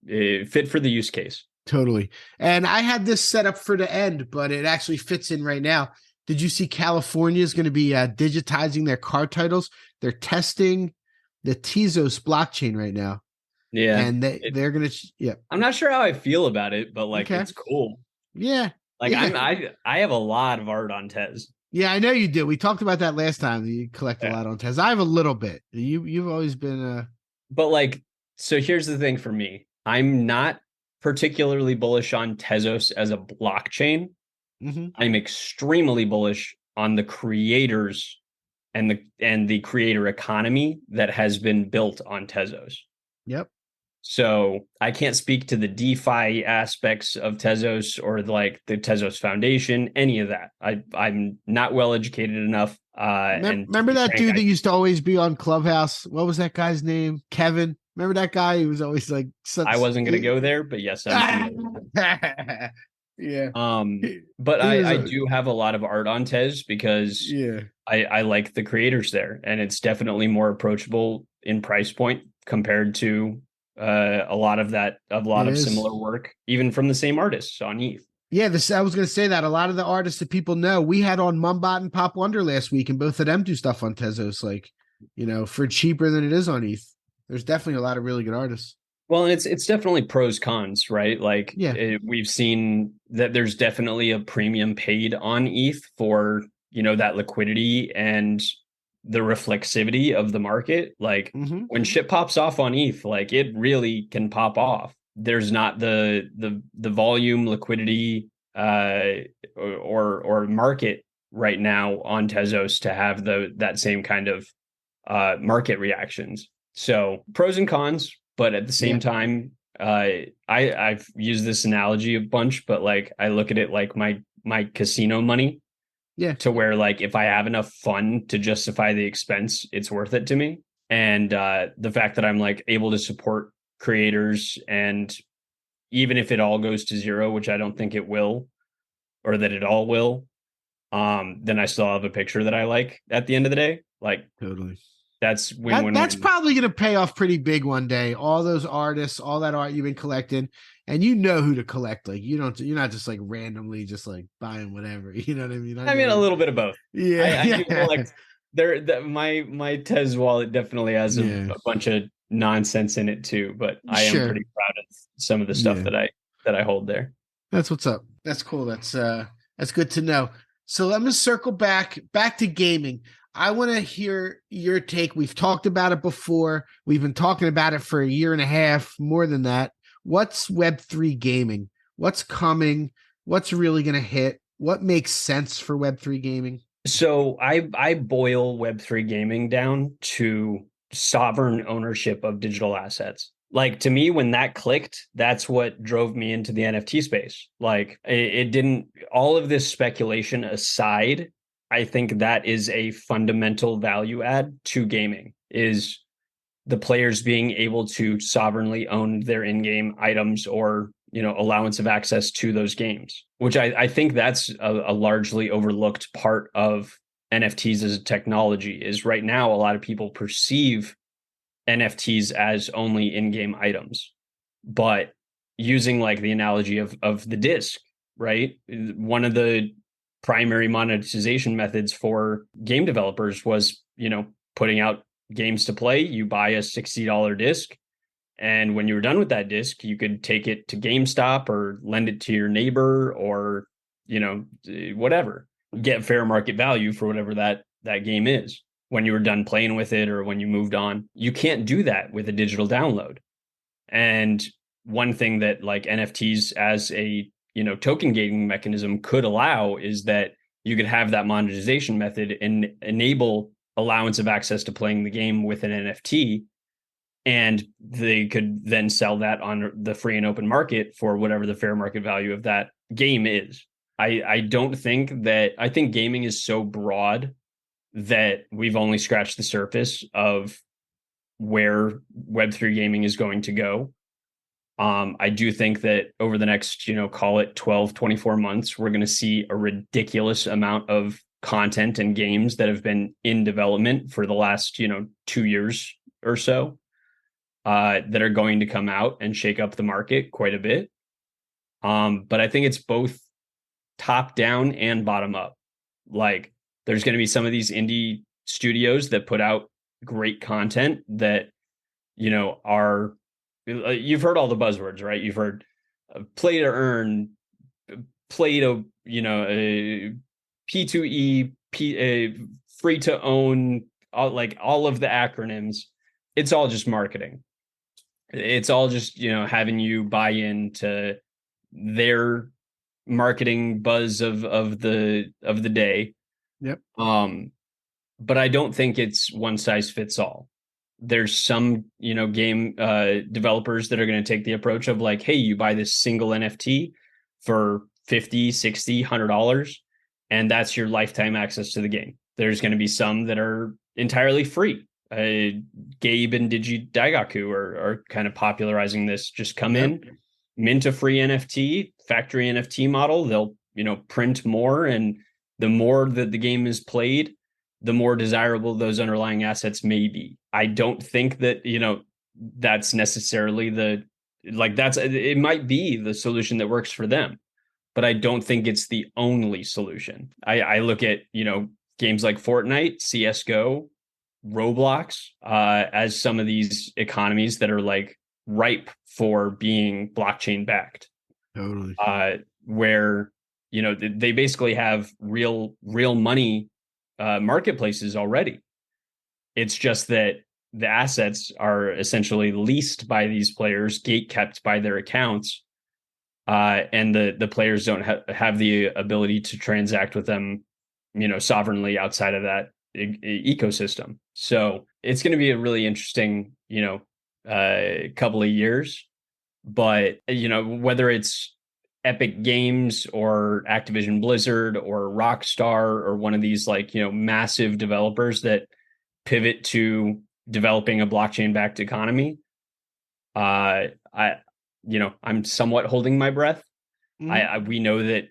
S10: fit for the use case.
S9: Totally. And I had this set up for the end, but it actually fits in right now. Did you see California is going to be digitizing their car titles? They're testing the Tezos blockchain right now.
S10: Yeah.
S9: And they're going to, yeah.
S10: I'm not sure how I feel about it, but like, it's cool.
S9: Yeah.
S10: Like I have a lot of art on Tez.
S9: Yeah, I know you do. We talked about that last time. You collect a lot on Tez. I have a little bit. You've always been
S10: But like, so here's the thing for me. I'm not particularly bullish on Tezos as a blockchain.
S9: Mm-hmm.
S10: I'm extremely bullish on the creators and the creator economy that has been built on Tezos.
S9: Yep.
S10: So I can't speak to the DeFi aspects of Tezos or like the Tezos Foundation, any of that. I'm not well educated enough.
S9: Remember that dude that used to always be on Clubhouse? What was that guy's name? Kevin. Remember that guy? He was always like.
S10: I wasn't going to go there, but yes,
S9: yeah.
S10: But I do have a lot of art on Tez because I like the creators there, and it's definitely more approachable in price point compared to a lot of similar work, even from the same artists on ETH.
S9: Yeah, I was going to say that a lot of the artists that people know, we had on Mumbot and Pop Wonder last week, and both of them do stuff on Tezos, like, for cheaper than it is on ETH. There's definitely a lot of really good artists.
S10: Well, and it's definitely pros cons, right? Like, we've seen that there's definitely a premium paid on ETH for that liquidity and the reflexivity of the market. Like when shit pops off on ETH, like it really can pop off. There's not the volume, liquidity, or market right now on Tezos to have that same kind of market reactions. So pros and cons, but at the same time, I've used this analogy a bunch, but like I look at it like my casino money.
S9: Yeah.
S10: To where like if I have enough fun to justify the expense, it's worth it to me. And the fact that I'm like able to support creators, and even if it all goes to zero, which I don't think it will, or that it all will, then I still have a picture that I like at the end of the day. Like
S9: totally.
S10: That's win-win.
S9: That's probably going to pay off pretty big one day. All those artists, all that art you've been collecting, and you know who to collect. Like you're not just like randomly just like buying whatever. You know what I mean?
S10: I mean a little bit of both.
S9: Yeah,
S10: I do collect. My Tez wallet definitely has a bunch of nonsense in it too, but I am pretty proud of some of the stuff that I hold there.
S9: That's what's up. That's cool. That's good to know. So let me circle back to gaming. I want to hear your take. We've talked about it before. We've been talking about it for a year and a half, more than that. What's Web3 gaming? What's coming? What's really going to hit? What makes sense for Web3 gaming?
S10: So I boil Web3 gaming down to sovereign ownership of digital assets. Like to me, when that clicked, that's what drove me into the NFT space. Like it didn't, all of this speculation aside, I think that is a fundamental value add to gaming, is the players being able to sovereignly own their in-game items or, allowance of access to those games, which I think that's a largely overlooked part of NFTs as a technology. Is right now, a lot of people perceive NFTs as only in-game items, but using like the analogy of the disc, right? One of the primary monetization methods for game developers was, putting out games to play. You buy a $60 disc, and when you were done with that disc, you could take it to GameStop or lend it to your neighbor or, whatever, get fair market value for whatever that game is when you were done playing with it or when you moved on. You can't do that with a digital download. And one thing that like NFTs as a token gating mechanism could allow is that you could have that monetization method and enable allowance of access to playing the game with an NFT, and they could then sell that on the free and open market for whatever the fair market value of that game is. I think gaming is so broad that we've only scratched the surface of where Web3 gaming is going to go. I do think that over the next, call it 12, 24 months, we're going to see a ridiculous amount of content and games that have been in development for the last, 2 years or so, that are going to come out and shake up the market quite a bit. But I think it's both top down and bottom up. Like there's going to be some of these indie studios that put out great content that, are, you've heard all the buzzwords, right? You've heard play to earn, play to, P2E, free to own, all of the acronyms. It's all just marketing. It's all just, having you buy into their marketing buzz of the day.
S9: Yep.
S10: But I don't think it's one size fits all. There's some, game developers that are going to take the approach of like, hey, you buy this single NFT for $50, $60, $100, and that's your lifetime access to the game. There's going to be some that are entirely free. Gabe and Daigaku are kind of popularizing this. Just come in, mint a free NFT, factory NFT model. They'll, print more, and the more that the game is played, the more desirable those underlying assets may be. I don't think that, that's necessarily it might be the solution that works for them, but I don't think it's the only solution. I look at, games like Fortnite, CSGO, Roblox, as some of these economies that are like ripe for being blockchain backed.
S9: Totally.
S10: Where, they basically have real money marketplaces already. It's just that the assets are essentially leased by these players, gate kept by their accounts, and the players don't have the ability to transact with them, sovereignly outside of that ecosystem. So it's going to be a really interesting, couple of years. But whether it's Epic Games or Activision Blizzard or Rockstar or one of these massive developers that pivot to developing a blockchain-backed economy, I'm somewhat holding my breath. We know that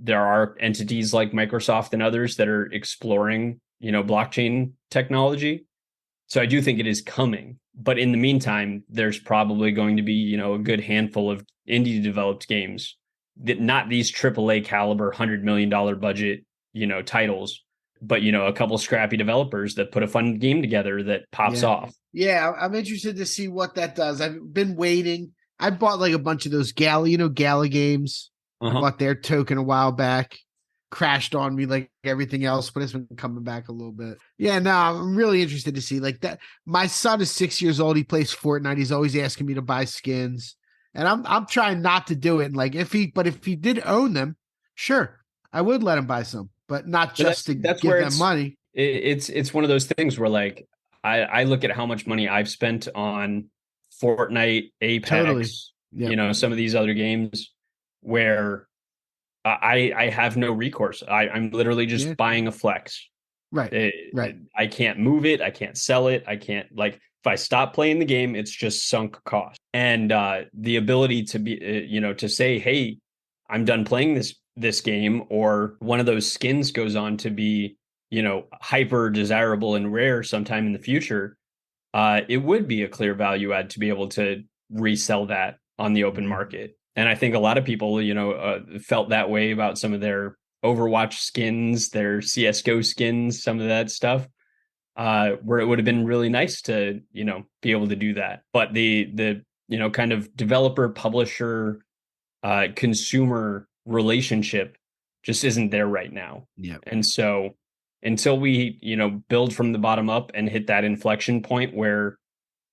S10: there are entities like Microsoft and others that are exploring blockchain technology. So I do think it is coming. But in the meantime, there's probably going to be, a good handful of indie developed games that not these AAA caliber $100 million budget, titles, but, a couple scrappy developers that put a fun game together that pops off.
S9: Yeah, I'm interested to see what that does. I've been waiting. I bought a bunch of those Gala games. I bought their token a while back. Crashed on me like everything else, but it's been coming back a little bit. Yeah, no, I'm really interested to see that. My son is 6 years old. He plays Fortnite. He's always asking me to buy skins, and I'm trying not to do it. And if he did own them, sure, I would let him buy some, but not just to give them money.
S10: It's one of those things where I look at how much money I've spent on Fortnite, Apex, some of these other games where I have no recourse. I'm literally just buying a flex.
S9: Right. Right.
S10: I can't move it. I can't sell it. I can't if I stop playing the game, it's just sunk cost. And the ability to be, to say, hey, I'm done playing this game, or one of those skins goes on to be, hyper desirable and rare sometime in the future. It would be a clear value add to be able to resell that on the open market. And I think a lot of people, felt that way about some of their Overwatch skins, their CSGO skins, some of that stuff, where it would have been really nice to, be able to do that. But the kind of developer, publisher, consumer relationship just isn't there right now.
S9: Yeah.
S10: And so until we, build from the bottom up and hit that inflection point where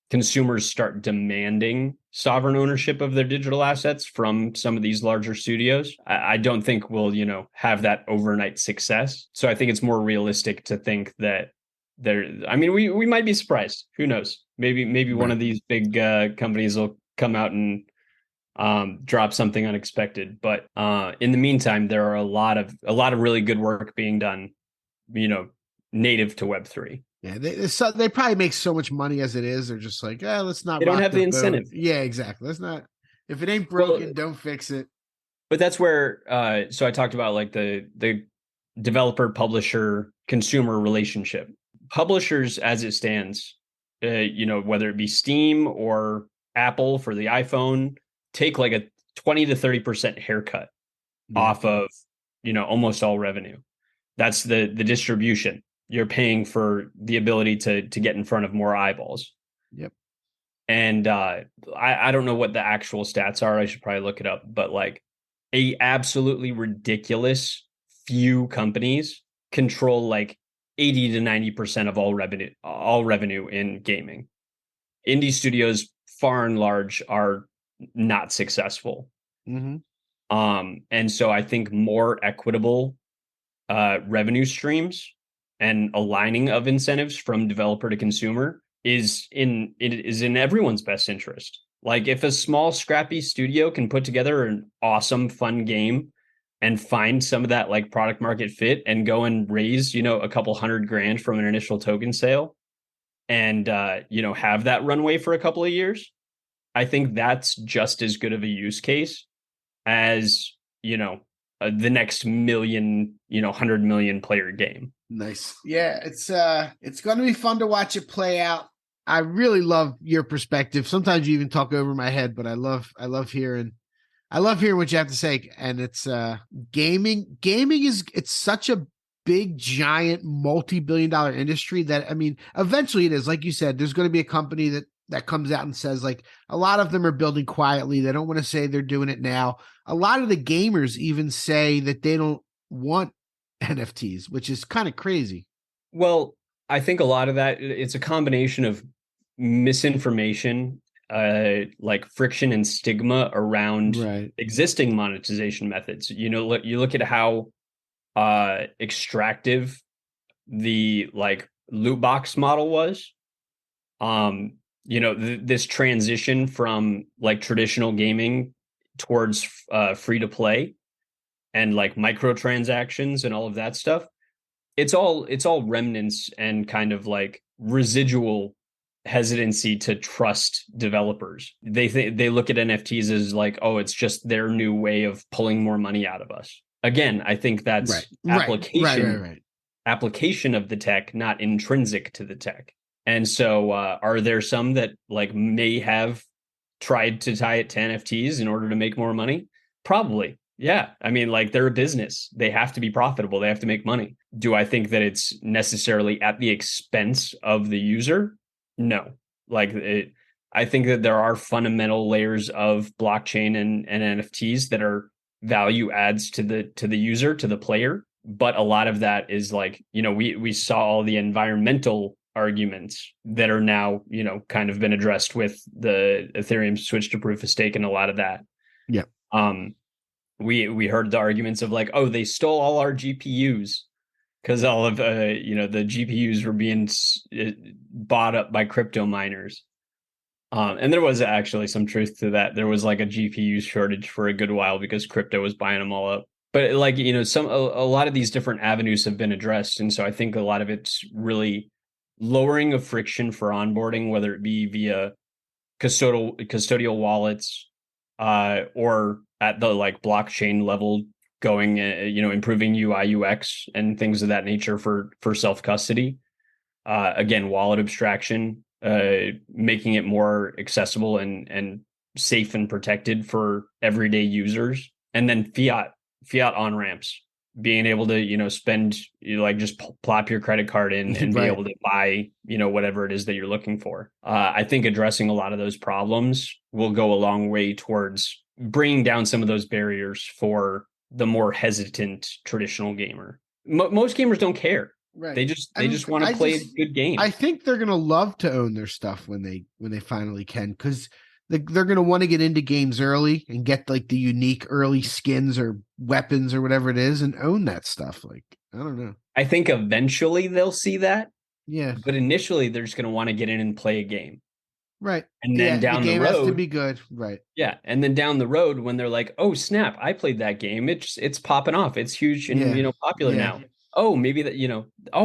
S10: consumers start demanding sovereign ownership of their digital assets from some of these larger studios, I don't think we'll, have that overnight success. So I think it's more realistic to think that we might be surprised. Who knows? Maybe one of these big companies will come out and drop something unexpected. But in the meantime, there are a lot of really good work being done, native to Web3.
S9: Yeah, they probably make so much money as it is. They're just like, let's not.
S10: They don't have the incentive.
S9: Yeah, exactly. Let's not. If it ain't broken, don't fix it.
S10: But that's where. So I talked about the developer, publisher, consumer relationship. Publishers, as it stands, whether it be Steam or Apple for the iPhone, take a 20 to 30% haircut off of almost all revenue. That's the distribution. You're paying for the ability to get in front of more eyeballs.
S9: Yep.
S10: And I don't know what the actual stats are. I should probably look it up. But like a absolutely ridiculous few companies control like 80 to 90% of all revenue in gaming. Indie studios, far and large, are not successful.
S9: Mm-hmm.
S10: And so I think more equitable revenue streams and aligning of incentives from developer to consumer is in everyone's best interest. Like if a small scrappy studio can put together an awesome fun game and find some of that like product market fit and go and raise, a couple $100,000 from an initial token sale and have that runway for a couple of years, I think that's just as good of a use case as the next million 100 million player game.
S9: Nice. Yeah, it's going to be fun to watch it play out. I really love your perspective. Sometimes you even talk over my head, but I love hearing what you have to say. And it's gaming it's such a big, giant, multi-billion-dollar industry that, I mean, eventually it is, like you said, there's going to be a company that comes out and says, like, a lot of them are building quietly. They don't want to say they're doing it now. A lot of the gamers even say that they don't want NFTs, which is kind of crazy.
S10: Well, I think a lot of that, it's a combination of misinformation, like friction and stigma around existing monetization methods. You look at how extractive the like loot box model was. This transition from like traditional gaming towards free to play and like microtransactions and all of that stuff. It's all remnants and kind of like residual hesitancy to trust developers. They look at NFTs as like, oh, it's just their new way of pulling more money out of us. Again, I think that's application of the tech, not intrinsic to the tech. And so are there some that like may have tried to tie it to NFTs in order to make more money? Probably. Yeah. I mean, like they're a business. They have to be profitable. They have to make money. Do I think that it's necessarily at the expense of the user? No. I think that there are fundamental layers of blockchain and NFTs that are value adds to the user, to the player. But a lot of that is like, we saw all the environmental arguments that are now, kind of been addressed with the Ethereum switch to proof of stake and a lot of that.
S9: Yeah.
S10: We heard the arguments of like, oh, they stole all our GPUs because all of the GPUs were being bought up by crypto miners. And there was actually some truth to that. There was like a GPU shortage for a good while because crypto was buying them all up. But like, a lot of these different avenues have been addressed. And so I think a lot of it's really lowering of friction for onboarding, whether it be via custodial wallets or at the like blockchain level, going, improving UI UX and things of that nature for self-custody. Again, wallet abstraction, making it more accessible and safe and protected for everyday users. And then fiat on-ramps, being able to, spend, just plop your credit card in and be able to buy, whatever it is that you're looking for. I think addressing a lot of those problems will go a long way towards bringing down some of those barriers for the more hesitant traditional gamer. Most gamers don't care.
S9: Right.
S10: They just want to play a good game.
S9: I think they're going to love to own their stuff when they finally can, because they're going to want to get into games early and get like the unique early skins or weapons or whatever it is and own that stuff. Like, I don't know.
S10: I think eventually they'll see that.
S9: Yeah.
S10: But initially they're just going to want to get in and play a game.
S9: Right.
S10: And then down the road,
S9: the game has to be good. Right.
S10: Yeah. And then down the road, when they're like, oh, snap, I played that game. It's popping off. It's huge and, popular now. Oh, maybe that,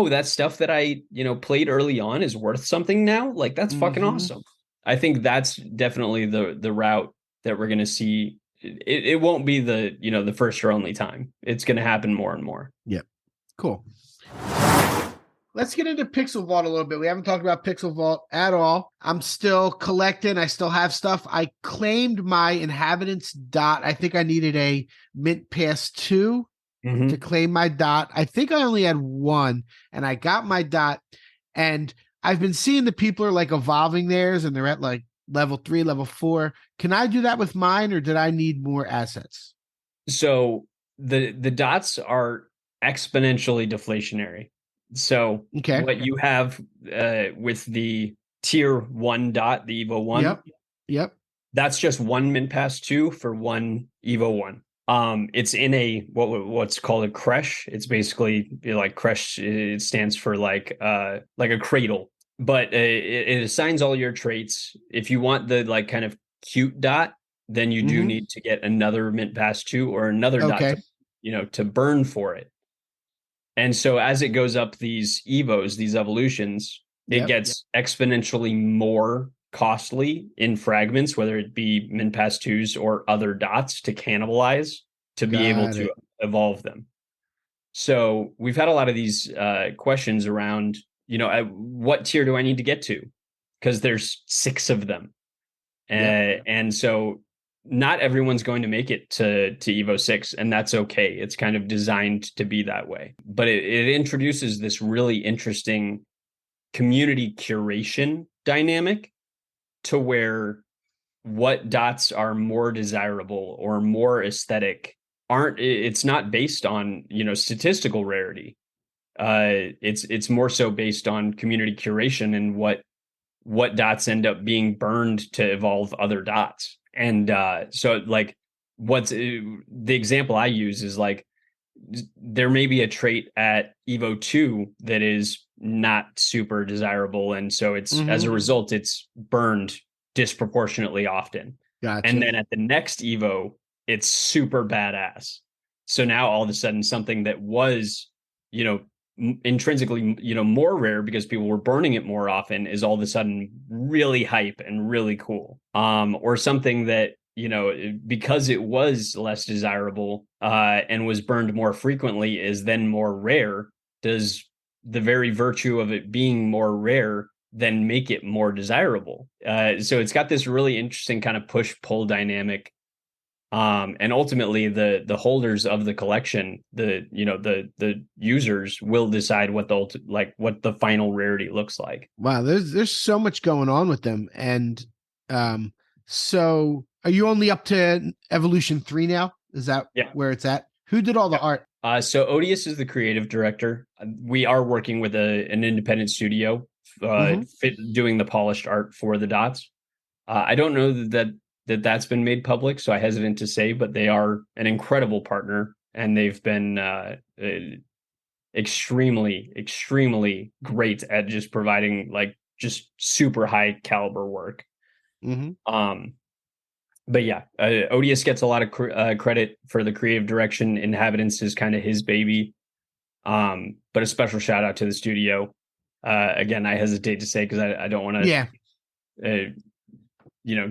S10: that stuff that I, played early on is worth something now. Like, that's fucking awesome. I think that's definitely the route that we're going to see. It won't be the first or only time. It's going to happen more and more.
S9: Yep. Cool. Let's get into Pixel Vault a little bit. We haven't talked about Pixel Vault at all. I'm still collecting. I still have stuff. I claimed my Inhabitants Dot. I think I needed a Mint Pass 2 to claim my dot. I think I only had one, and I got my dot. And I've been seeing the people are like evolving theirs, and they're at like level 3, level 4. Can I do that with mine, or did I need more assets?
S10: So the dots are exponentially deflationary. So what you have with the tier 1 dot, the Evo 1.
S9: Yep.
S10: That's just 1 Mint Pass 2 for 1 Evo 1. It's in a what's called a creche. It's basically like creche. It stands for like a cradle, but it assigns all your traits. If you want the like kind of cute dot, then you do need to get another Mint Pass 2 or another dot, to burn for it. And so as it goes up these Evos, these evolutions, it gets exponentially more costly in fragments, whether it be Mint Pass 2s or other dots to cannibalize to be able to evolve them. So we've had a lot of these questions around, what tier do I need to get to? Because there's 6 of them. And so not everyone's going to make it to Evo 6, and that's okay. It's kind of designed to be that way. But it introduces this really interesting community curation dynamic to where what dots are more desirable or more aesthetic it's not based on, statistical rarity. It's more so based on community curation and what dots end up being burned to evolve other dots. And so like the example I use is like there may be a trait at Evo 2 that is not super desirable, and so it's as a result it's burned disproportionately often.
S9: Gotcha.
S10: And then at the next Evo it's super badass. So now all of a sudden something that was intrinsically more rare because people were burning it more often is all of a sudden really hype and really cool. Or something that because it was less desirable and was burned more frequently is then more rare. Does the very virtue of it being more rare then make it more desirable? So it's got this really interesting kind of push-pull dynamic. And ultimately the holders of the collection, the users will decide what the final rarity looks like.
S9: Wow, there's so much going on with them. And so are you only up to Evolution 3 now? Is that where it's at? Who did all the art?
S10: So Odious is the creative director. We are working with an independent studio doing the polished art for the dots. I don't know that's been made public, so I hesitant to say, but they are an incredible partner, and they've been extremely, extremely great at just providing like just super high caliber work. But yeah, Odious gets a lot of credit for the creative direction. Inhabitants is kind of his baby. But a special shout out to the studio. Again, I hesitate to say because I don't want to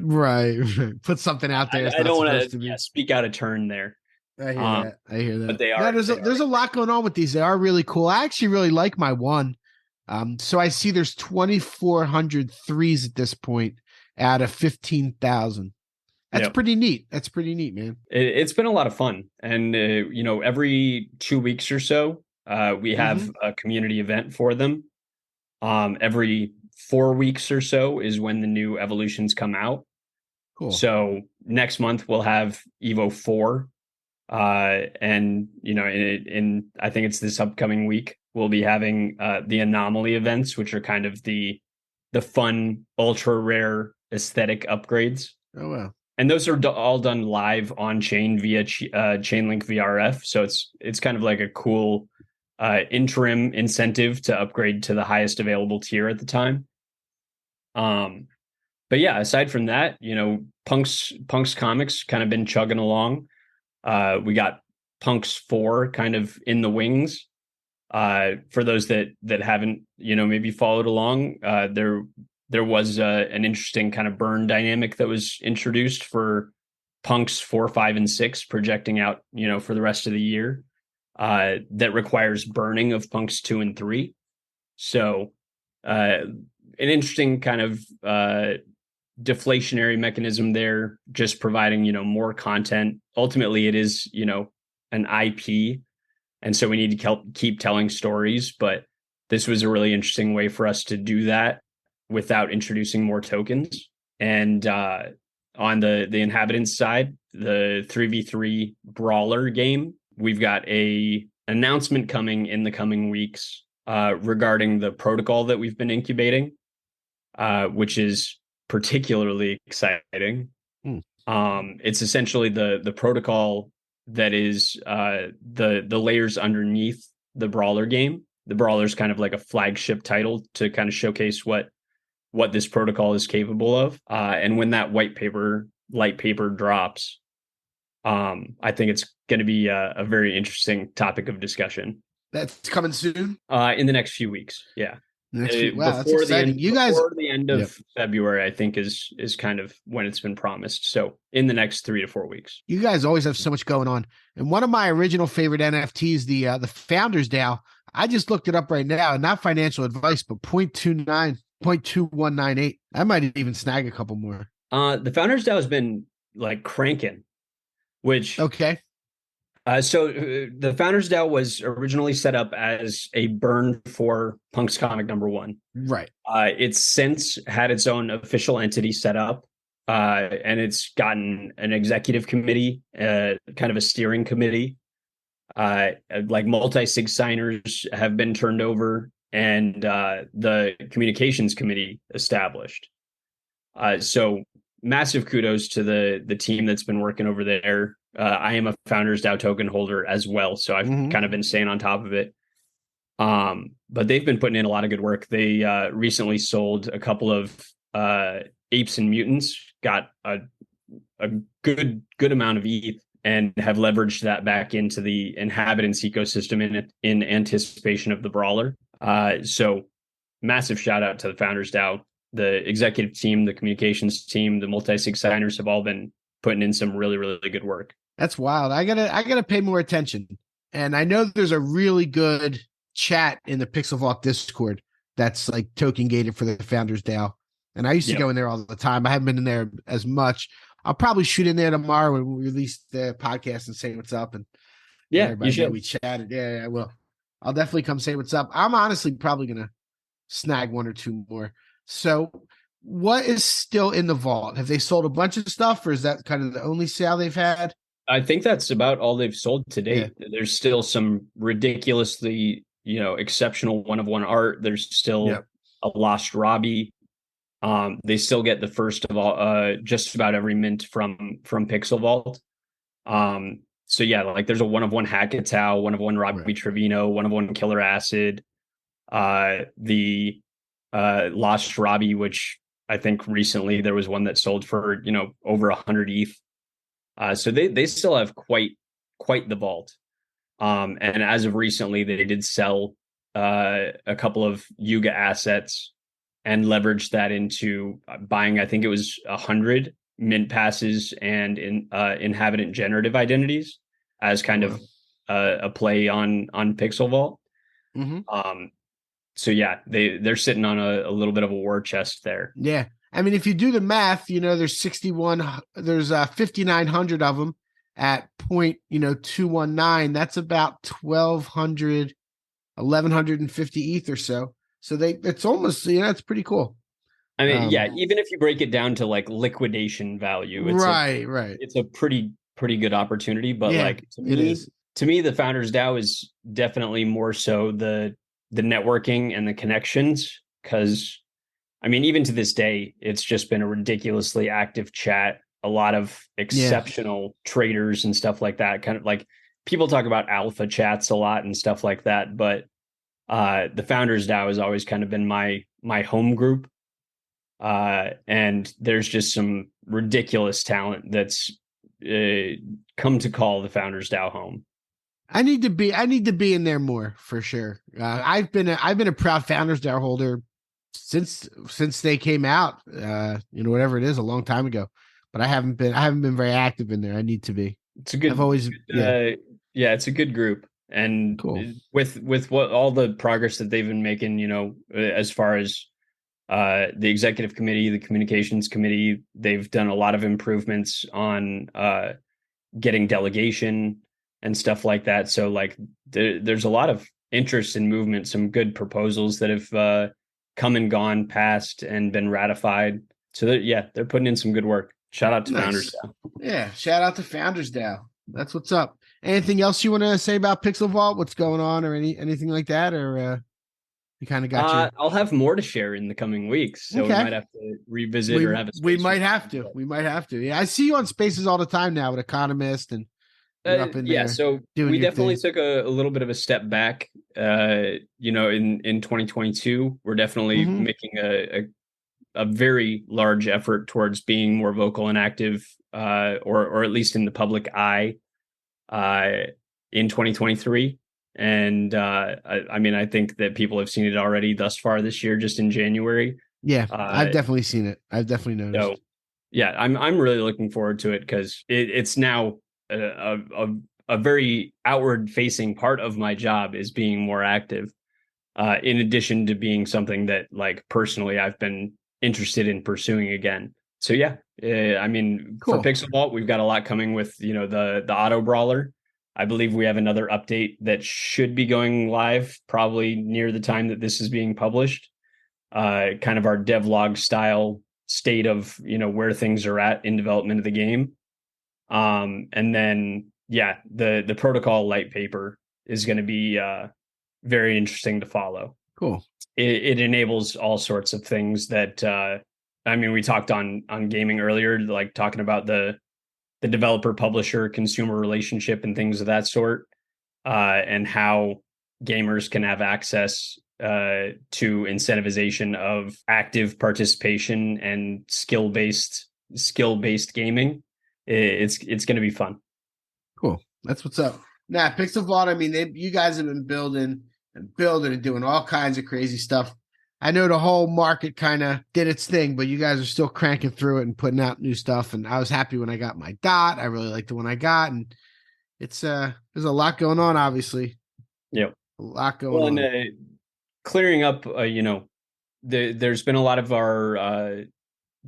S9: right. Put something out there.
S10: I don't want to speak out of turn there.
S9: I hear that.
S10: But they are.
S9: There's a lot going on with these. They are really cool. I actually really like my one. So I see there's 2,400 threes at this point out of 15,000. That's pretty neat. That's pretty neat, man.
S10: It's been a lot of fun. And, every 2 weeks or so, we have a community event for them. Every 4 weeks or so is when the new evolutions come out.
S9: Cool.
S10: So next month we'll have Evo 4. And, in I think it's this upcoming week, we'll be having the anomaly events, which are kind of the fun, ultra rare aesthetic upgrades.
S9: Oh, wow.
S10: And those are all done live on chain via Chainlink VRF. So it's kind of like a cool interim incentive to upgrade to the highest available tier at the time. But yeah, aside from that, Punk's comics kind of been chugging along. We got Punk's 4 kind of in the wings. For those that haven't, maybe followed along, there was an interesting kind of burn dynamic that was introduced for Punk's 4, 5, and 6, projecting out, for the rest of the year, that requires burning of Punk's 2 and 3. So an interesting kind of deflationary mechanism there, just providing, more content. Ultimately, it is, an IP And so we need to keep telling stories, but this was a really interesting way for us to do that without introducing more tokens. And on the inhabitants side, the 3v3 brawler game, we've got a announcement coming in the coming weeks regarding the protocol that we've been incubating, which is particularly exciting. It's essentially the protocol that is the layers underneath the brawler game. The brawler is kind of like a flagship title to kind of showcase what this protocol is capable of. And when that light paper drops, I think it's going to be a very interesting topic of discussion.
S9: That's coming soon?
S10: In the next few weeks. Yeah.
S9: Wow, that's exciting.
S10: Before the end of February, I think is kind of when it's been promised. So in the next 3 to 4 weeks.
S9: You guys always have so much going on. And one of my original favorite NFTs, the Founders DAO, I just looked it up right now, not financial advice, but 0.2198. I might even snag a couple more.
S10: The Founders DAO has been like cranking, which
S9: okay.
S10: So the Founders DAO was originally set up as a burn for Punk's Comic #1.
S9: Right.
S10: It's since had its own official entity set up, and it's gotten an executive committee, kind of a steering committee. Like multi-sig signers have been turned over, and the communications committee established. So massive kudos to the team that's been working over there. I am a Founders DAO token holder as well, so I've kind of been staying on top of it. But they've been putting in a lot of good work. They recently sold a couple of apes and mutants, got a good amount of ETH, and have leveraged that back into the inhabitants ecosystem in anticipation of the brawler. So massive shout out to the Founders DAO. The executive team, the communications team, the multi-sig signers have all been putting in some really, really good work.
S9: That's wild. I gotta pay more attention. And I know there's a really good chat in the Pixel Vault Discord that's like token gated for the Founders DAO. And I used to go in there all the time. I haven't been in there as much. I'll probably shoot in there tomorrow when we release the podcast and say what's up. And
S10: you should.
S9: We chatted. Yeah, I will. I'll definitely come say what's up. I'm honestly probably gonna snag 1 or 2 more. So what is still in the vault? Have they sold a bunch of stuff, or is that kind of the only sale they've had?
S10: I think that's about all they've sold to date. Yeah. There's still some ridiculously, exceptional one-of-one art. There's still a Lost Robbie. They still get the first of all, just about every mint from Pixel Vault. So yeah, like there's a one-of-one Hackatow, one-of-one Robbie Trevino, one-of-one Killer Acid, the Lost Robbie, which I think recently there was one that sold for over 100 ETH. So they still have quite the vault. And as of recently, they did sell a couple of Yuga assets and leveraged that into buying, I think it was 100 mint passes and inhabitant generative identities as kind of a play on Pixel Vault. So yeah, they're sitting on a little bit of a war chest there.
S9: Yeah. I mean, if you do the math, there's 5,900 of them at 0.219. That's about 1,150 ETH or so. So it's almost, it's pretty cool.
S10: I mean, even if you break it down to like liquidation value, it's
S9: right.
S10: It's a pretty good opportunity. But to me, the Founders DAO is definitely more so the networking and the connections, because I mean, even to this day, it's just been a ridiculously active chat, a lot of exceptional traders and stuff like that. Kind of like people talk about alpha chats a lot and stuff like that, but the Founders DAO has always kind of been my home group. And there's just some ridiculous talent that's come to call the Founders DAO home.
S9: I need to be in there more for sure. I've been a proud Founders DAO holder since they came out, whatever it is, a long time ago, but I haven't been very active in there. I need to be.
S10: It's a good, it's a good group. And cool. with what all the progress that they've been making, as far as the executive committee, the communications committee, they've done a lot of improvements on getting delegation. and stuff like that. So like there's a lot of interest in movement, some good proposals that have come and gone past and been ratified. So they're putting in some good work. Shout out to Founders DAO.
S9: Yeah, shout out to Founders DAO. That's what's up. Anything else you want to say about Pixel Vault? What's going on, or anything like that, or you kind of got you?
S10: I'll have more to share in the coming weeks, so we might have to revisit or have a.
S9: We might have to. We might have to. Yeah, I see you on Spaces all the time now with Economist and. Up in there
S10: so we definitely took a little bit of a step back. In 2022, we're definitely making a very large effort towards being more vocal and active, or at least in the public eye, in 2023. And I think that people have seen it already thus far this year, just in January.
S9: Yeah, I've definitely seen it. I've definitely noticed.
S10: So, yeah, I'm really looking forward to it because it's now a very outward facing part of my job is being more active, in addition to being something that like personally I've been interested in pursuing again. So yeah, cool. For Pixel Vault, we've got a lot coming with, the auto brawler. I believe we have another update that should be going live probably near the time that this is being published. Kind of our devlog style state of, where things are at in development of the game. And then, the protocol light paper is going to be very interesting to follow.
S9: Cool.
S10: It enables all sorts of things that, we talked on gaming earlier, like talking about the developer publisher consumer relationship and things of that sort, and how gamers can have access to incentivization of active participation and skill-based gaming. It's going to be fun.
S9: Cool. That's what's up. Now, Pixel Vault, you guys have been building and doing all kinds of crazy stuff. I know the whole market kind of did its thing, but you guys are still cranking through it and putting out new stuff. And I was happy when I got my dot. I really liked the one I got. And it's there's a lot going on, obviously.
S10: Yep.
S9: A lot going on.
S10: And clearing up, there's been a lot of our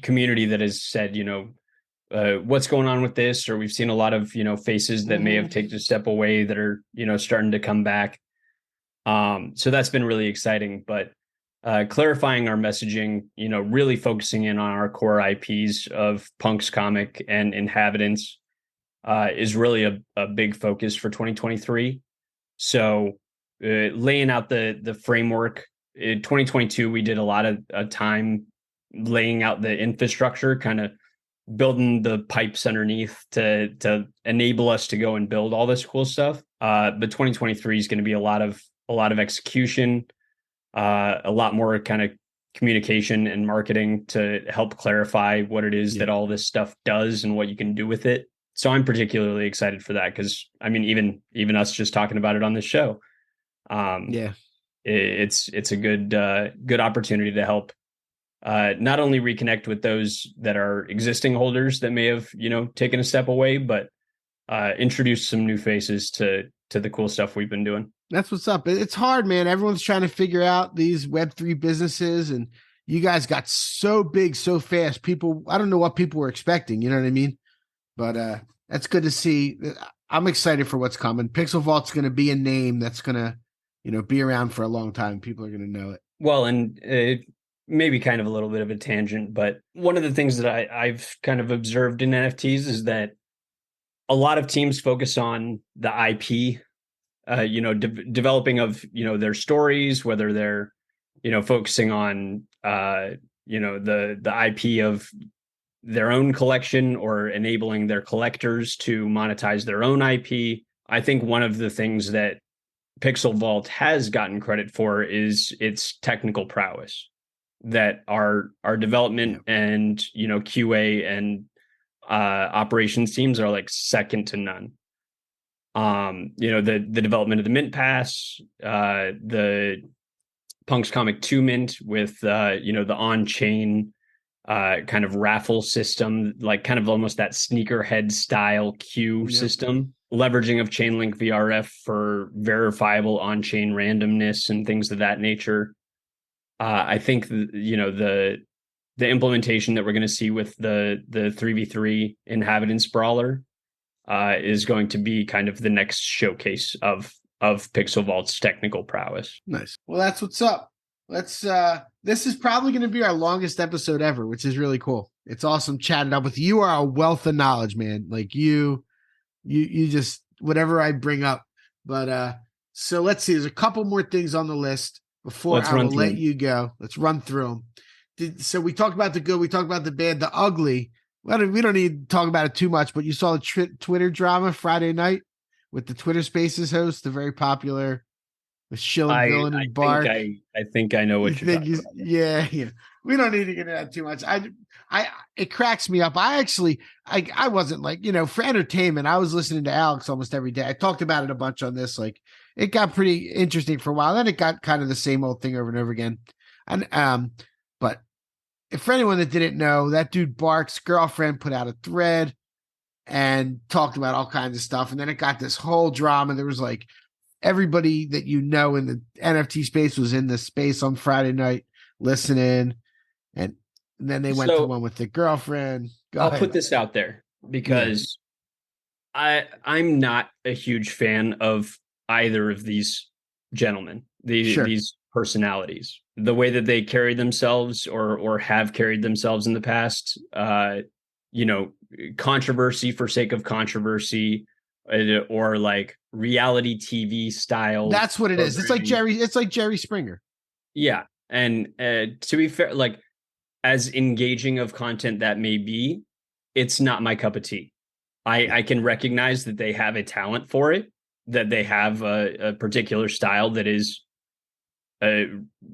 S10: community that has said, what's going on with this, or we've seen a lot of, faces that may have taken a step away that are, starting to come back. So that's been really exciting, but clarifying our messaging, really focusing in on our core IPs of Punk's Comic and Inhabitants is really a big focus for 2023. So laying out the framework. In 2022, we did a lot of time laying out the infrastructure, kind of building the pipes underneath to enable us to go and build all this cool stuff. But 2023 is going to be a lot of execution, a lot more kind of communication and marketing to help clarify what it is that all this stuff does and what you can do with it. So I'm particularly excited for that because even us just talking about it on this show, it's a good opportunity to help not only reconnect with those that are existing holders that may have taken a step away, but introduce some new faces to the cool stuff we've been doing.
S9: That's what's up. It's hard, man. Everyone's trying to figure out these Web3 businesses, and you guys got so big so fast. I don't know what people were expecting. You know what I mean? But that's good to see. I'm excited for what's coming. Pixel Vault's going to be a name that's going to, be around for a long time. People are going to know it.
S10: Well, and maybe kind of a little bit of a tangent, but one of the things that I've kind of observed in NFTs is that a lot of teams focus on the IP, developing of, their stories, whether they're, focusing on, the IP of their own collection or enabling their collectors to monetize their own IP. I think one of the things that Pixel Vault has gotten credit for is its technical prowess, that our development and, QA and operations teams are like second to none. The development of the Mint Pass, the Punk's Comic 2 Mint with, the on-chain kind of raffle system, like kind of almost that sneakerhead style queue system, leveraging of Chainlink VRF for verifiable on-chain randomness and things of that nature. I think, the implementation that we're going to see with the 3v3 Inhabitants Brawler is going to be kind of the next showcase of Pixel Vault's technical prowess.
S9: Nice. Well, that's what's up. Let's this is probably going to be our longest episode ever, which is really cool. It's awesome chatting up with you. You are a wealth of knowledge, man. Like you just whatever I bring up. But so let's see. There's a couple more things on the list before I will let you go. Let's run through them. So we talked about the good, we talked about the bad, the ugly. Well, we don't need to talk about it too much, but you saw the Twitter drama Friday night with the Twitter Spaces host, the very popular with Shilling Villain and Bart.
S10: I think I know what you're talking about.
S9: Yeah. We don't need to get into that too much. It cracks me up. I wasn't like, for entertainment, I was listening to Alex almost every day. I talked about it a bunch on this. Like, it got pretty interesting for a while. Then it got kind of the same old thing over and over again. And, but if for anyone that didn't know, that dude Bark's girlfriend put out a thread and talked about all kinds of stuff. And then it got this whole drama. There was like everybody that in the NFT space was in the space on Friday night listening. And then they went to one with the girlfriend.
S10: I'll put this out there because I'm not a huge fan of either of these gentlemen, these personalities. The way that they carry themselves or have carried themselves in the past, controversy for sake of controversy, or like reality TV style.
S9: That's what it is. It's like Jerry Springer.
S10: Yeah. And to be fair, like, as engaging of content that may be, it's not my cup of tea. I can recognize that they have a talent for it, that they have a particular style that is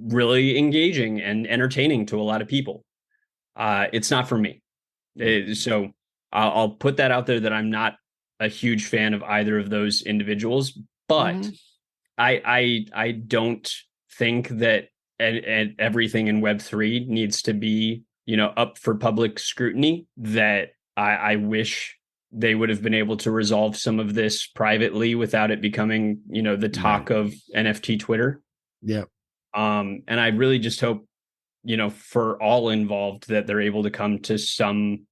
S10: really engaging and entertaining to a lot of people. It's not for me. So I'll put that out there that I'm not a huge fan of either of those individuals, but I don't think that and everything in Web3 needs to be, up for public scrutiny. That I wish they would have been able to resolve some of this privately without it becoming, the talk of NFT Twitter.
S9: Yeah.
S10: And I really just hope, for all involved, that they're able to come to some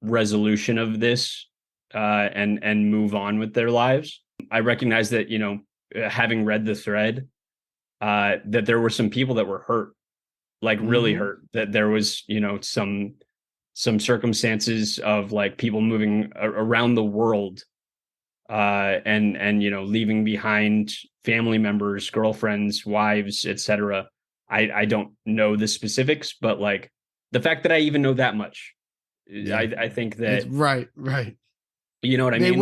S10: resolution of this and move on with their lives. I recognize that, having read the thread, that there were some people that were hurt, like really hurt, that there was, some circumstances of like people moving around the world and leaving behind family members, girlfriends, wives, etc. I don't know the specifics, but like the fact that I even know that much, I think that
S9: right.
S10: You know what I mean?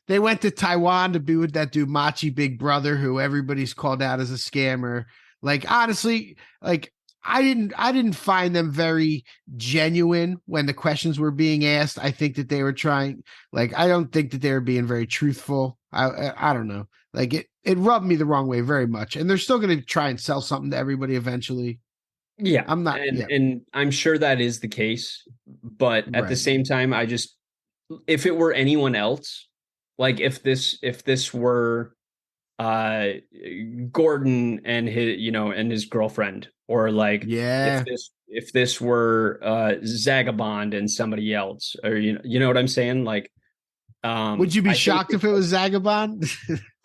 S9: They went to Taiwan to be with that dude Machi Big Brother, who everybody's called out as a scammer. Like, honestly, like I didn't find them very genuine when the questions were being asked. I think that they were trying, like, I don't think that they were being very truthful. I don't know. Like it rubbed me the wrong way very much. And they're still going to try and sell something to everybody eventually.
S10: Yeah.
S9: I'm not.
S10: And I'm sure that is the case. But at the same time, if it were anyone else, like if this were Gordon and his girlfriend, or like if this were Zagabond and somebody else, or you know what I'm saying? Like,
S9: would you be shocked if it was Zagabond?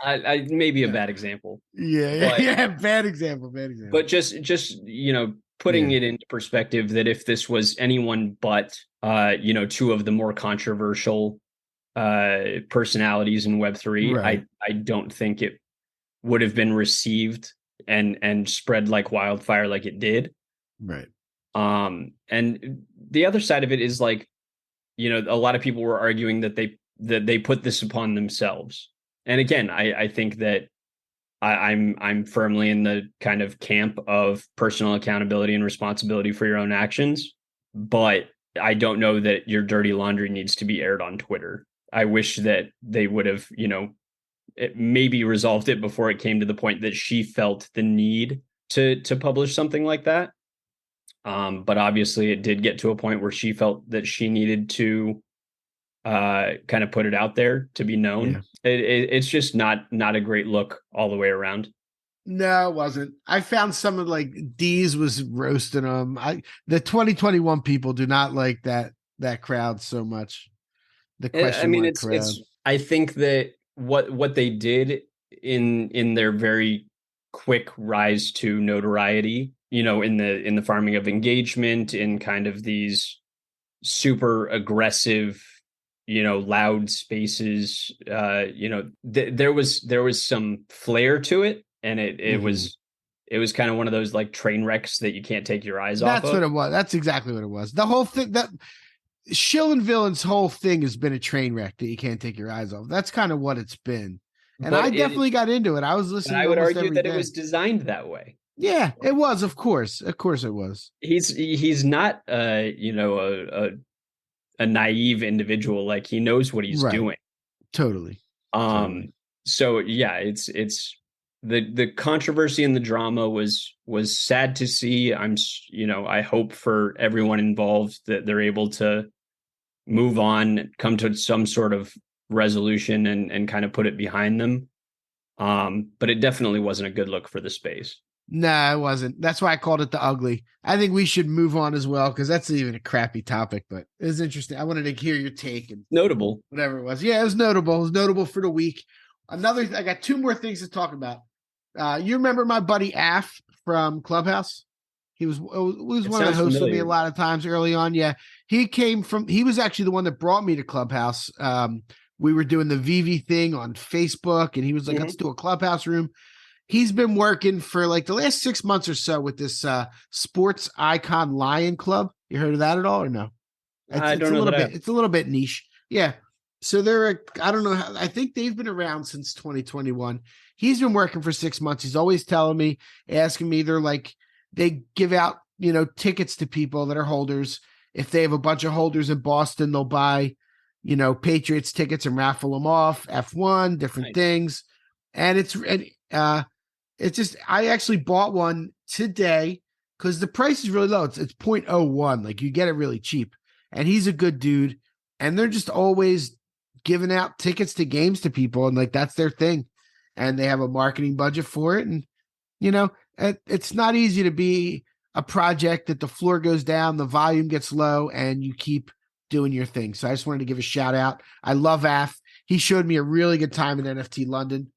S10: I maybe a bad example.
S9: Bad example.
S10: But just putting it into perspective, that if this was anyone but two of the more controversial personalities in Web3, I don't think it would have been received and spread like wildfire like it did.
S9: Right.
S10: And the other side of it is like, a lot of people were arguing that they put this upon themselves. And again, I think that I'm firmly in the kind of camp of personal accountability and responsibility for your own actions, but I don't know that your dirty laundry needs to be aired on Twitter. I wish that they would have, maybe resolved it before it came to the point that she felt the need to publish something like that. But obviously it did get to a point where she felt that she needed to kind of put it out there to be known. It's just not a great look all the way around.
S9: No, it wasn't. I found some of like D's was roasting them. The 2021 people do not like that crowd so much. the question mark crowd.
S10: I think that what they did in their very quick rise to notoriety, in the farming of engagement, in kind of these super aggressive, loud spaces, there was some flair to it, and it was kind of one of those like train wrecks that you can't take your eyes off of.
S9: That's what it was. That's exactly what it was. The whole thing, that Shill and Villain's whole thing has been a train wreck that you can't take your eyes off. That's kind of what it's been. And
S10: But
S9: I definitely got into it. I was listening.
S10: I would
S9: almost
S10: argue
S9: every
S10: that
S9: day.
S10: it was designed that way.
S9: Yeah, it was. Of course it was.
S10: He's not a naive individual. Like, he knows what he's doing.
S9: Totally.
S10: So yeah, it's the controversy and the drama was sad to see. I hope for everyone involved that they're able to move on, come to some sort of resolution and kind of put it behind them. But it definitely wasn't a good look for the space.
S9: No, it wasn't. That's why I called it the ugly. I think we should move on as well, because that's even a crappy topic, but it was interesting. I wanted to hear your take and
S10: notable,
S9: whatever it was. Yeah, it was notable. It was notable for the week. I got two more things to talk about. You remember my buddy Af from Clubhouse? He was one of the hosts with me a lot of times early on. Yeah, he was actually the one that brought me to Clubhouse. We were doing the VV thing on Facebook, and he was like, let's do a Clubhouse room. He's been working for like the last 6 months or so with this Sportslcon Lion Club. You heard of that at all or no?
S10: I don't know.
S9: It's a little bit niche. Yeah. So I don't know how, I think they've been around since 2021. He's been working for 6 months. He's always telling me, asking me, they give out, tickets to people that are holders. If they have a bunch of holders in Boston, they'll buy, Patriots tickets and raffle them off, F1, different things. And it's just, I actually bought one today because the price is really low. It's 0.01. Like, you get it really cheap. And he's a good dude. And they're just always giving out tickets to games to people. And like, that's their thing. And they have a marketing budget for it. And, it's not easy to be a project that the floor goes down, the volume gets low, and you keep doing your thing. So I just wanted to give a shout out. I love Af. He showed me a really good time in NFT London.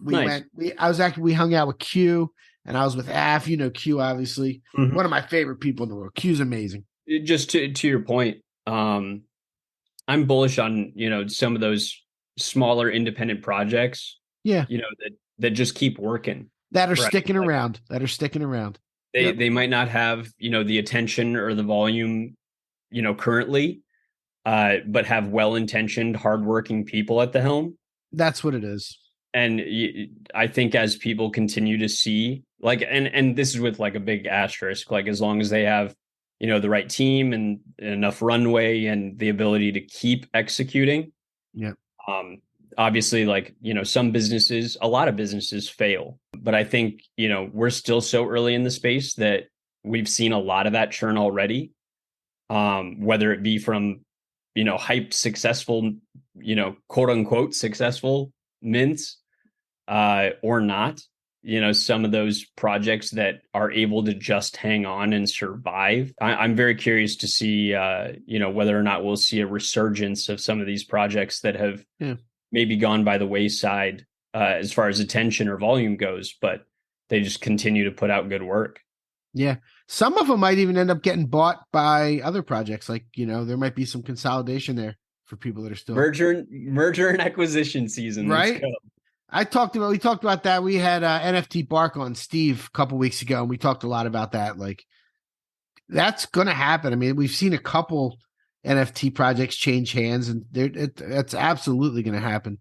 S9: We hung out with Q, and I was with Af. Q, obviously, one of my favorite people in the world. Q's amazing.
S10: Just to your point, I'm bullish on, some of those smaller independent projects.
S9: Yeah.
S10: That just keep working.
S9: That are sticking around.
S10: They might not have, the attention or the volume, currently, but have well-intentioned, hardworking people at the helm.
S9: That's what it is.
S10: And I think as people continue to see, and this is with like a big asterisk, like, as long as they have, the right team and enough runway and the ability to keep executing.
S9: Yeah.
S10: Obviously, a lot of businesses fail, but I think, we're still so early in the space that we've seen a lot of that churn already. Whether it be from, hyped, successful, quote unquote, successful mints, or not, some of those projects that are able to just hang on and survive. I'm very curious to see, whether or not we'll see a resurgence of some of these projects that have maybe gone by the wayside as far as attention or volume goes, but they just continue to put out good work.
S9: Yeah. Some of them might even end up getting bought by other projects. Like, there might be some consolidation there for people that are still
S10: merger and acquisition season.
S9: Right. We talked about that. We had NFT Bark on Steve a couple weeks ago, and we talked a lot about that. Like, that's going to happen. I mean, we've seen a couple NFT projects change hands, and it's absolutely going to happen.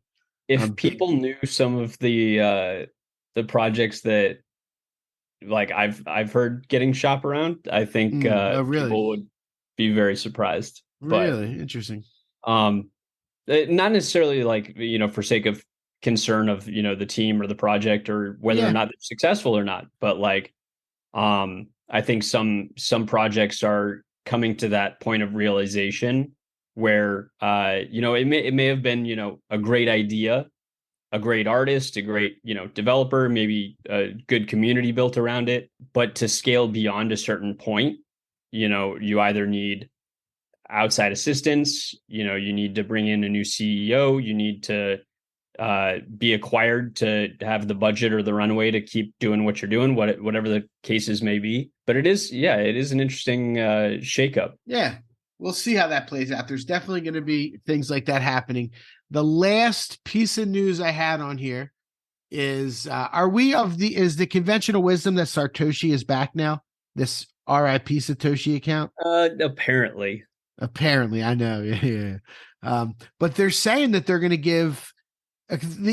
S10: If people knew some of the projects that, like, I've heard getting shop around, I think
S9: really?
S10: People would be very surprised.
S9: Really interesting.
S10: Not necessarily like, for sake of concern of, the team or the project or whether or not they're successful or not, but like, I think some projects are coming to that point of realization where, it may have been, a great idea, a great artist, a great, developer, maybe a good community built around it. But to scale beyond a certain point, you either need outside assistance. You need to bring in a new CEO. You need to be acquired to have the budget or the runway to keep doing what you're doing, whatever the cases may be. But it is an interesting shakeup.
S9: Yeah, we'll see how that plays out. There's definitely going to be things like that happening. The last piece of news I had on here is, is the conventional wisdom that Sartoshi is back now? This RIP Satoshi account?
S10: Apparently,
S9: I know. Yeah. But they're saying that they're going to give.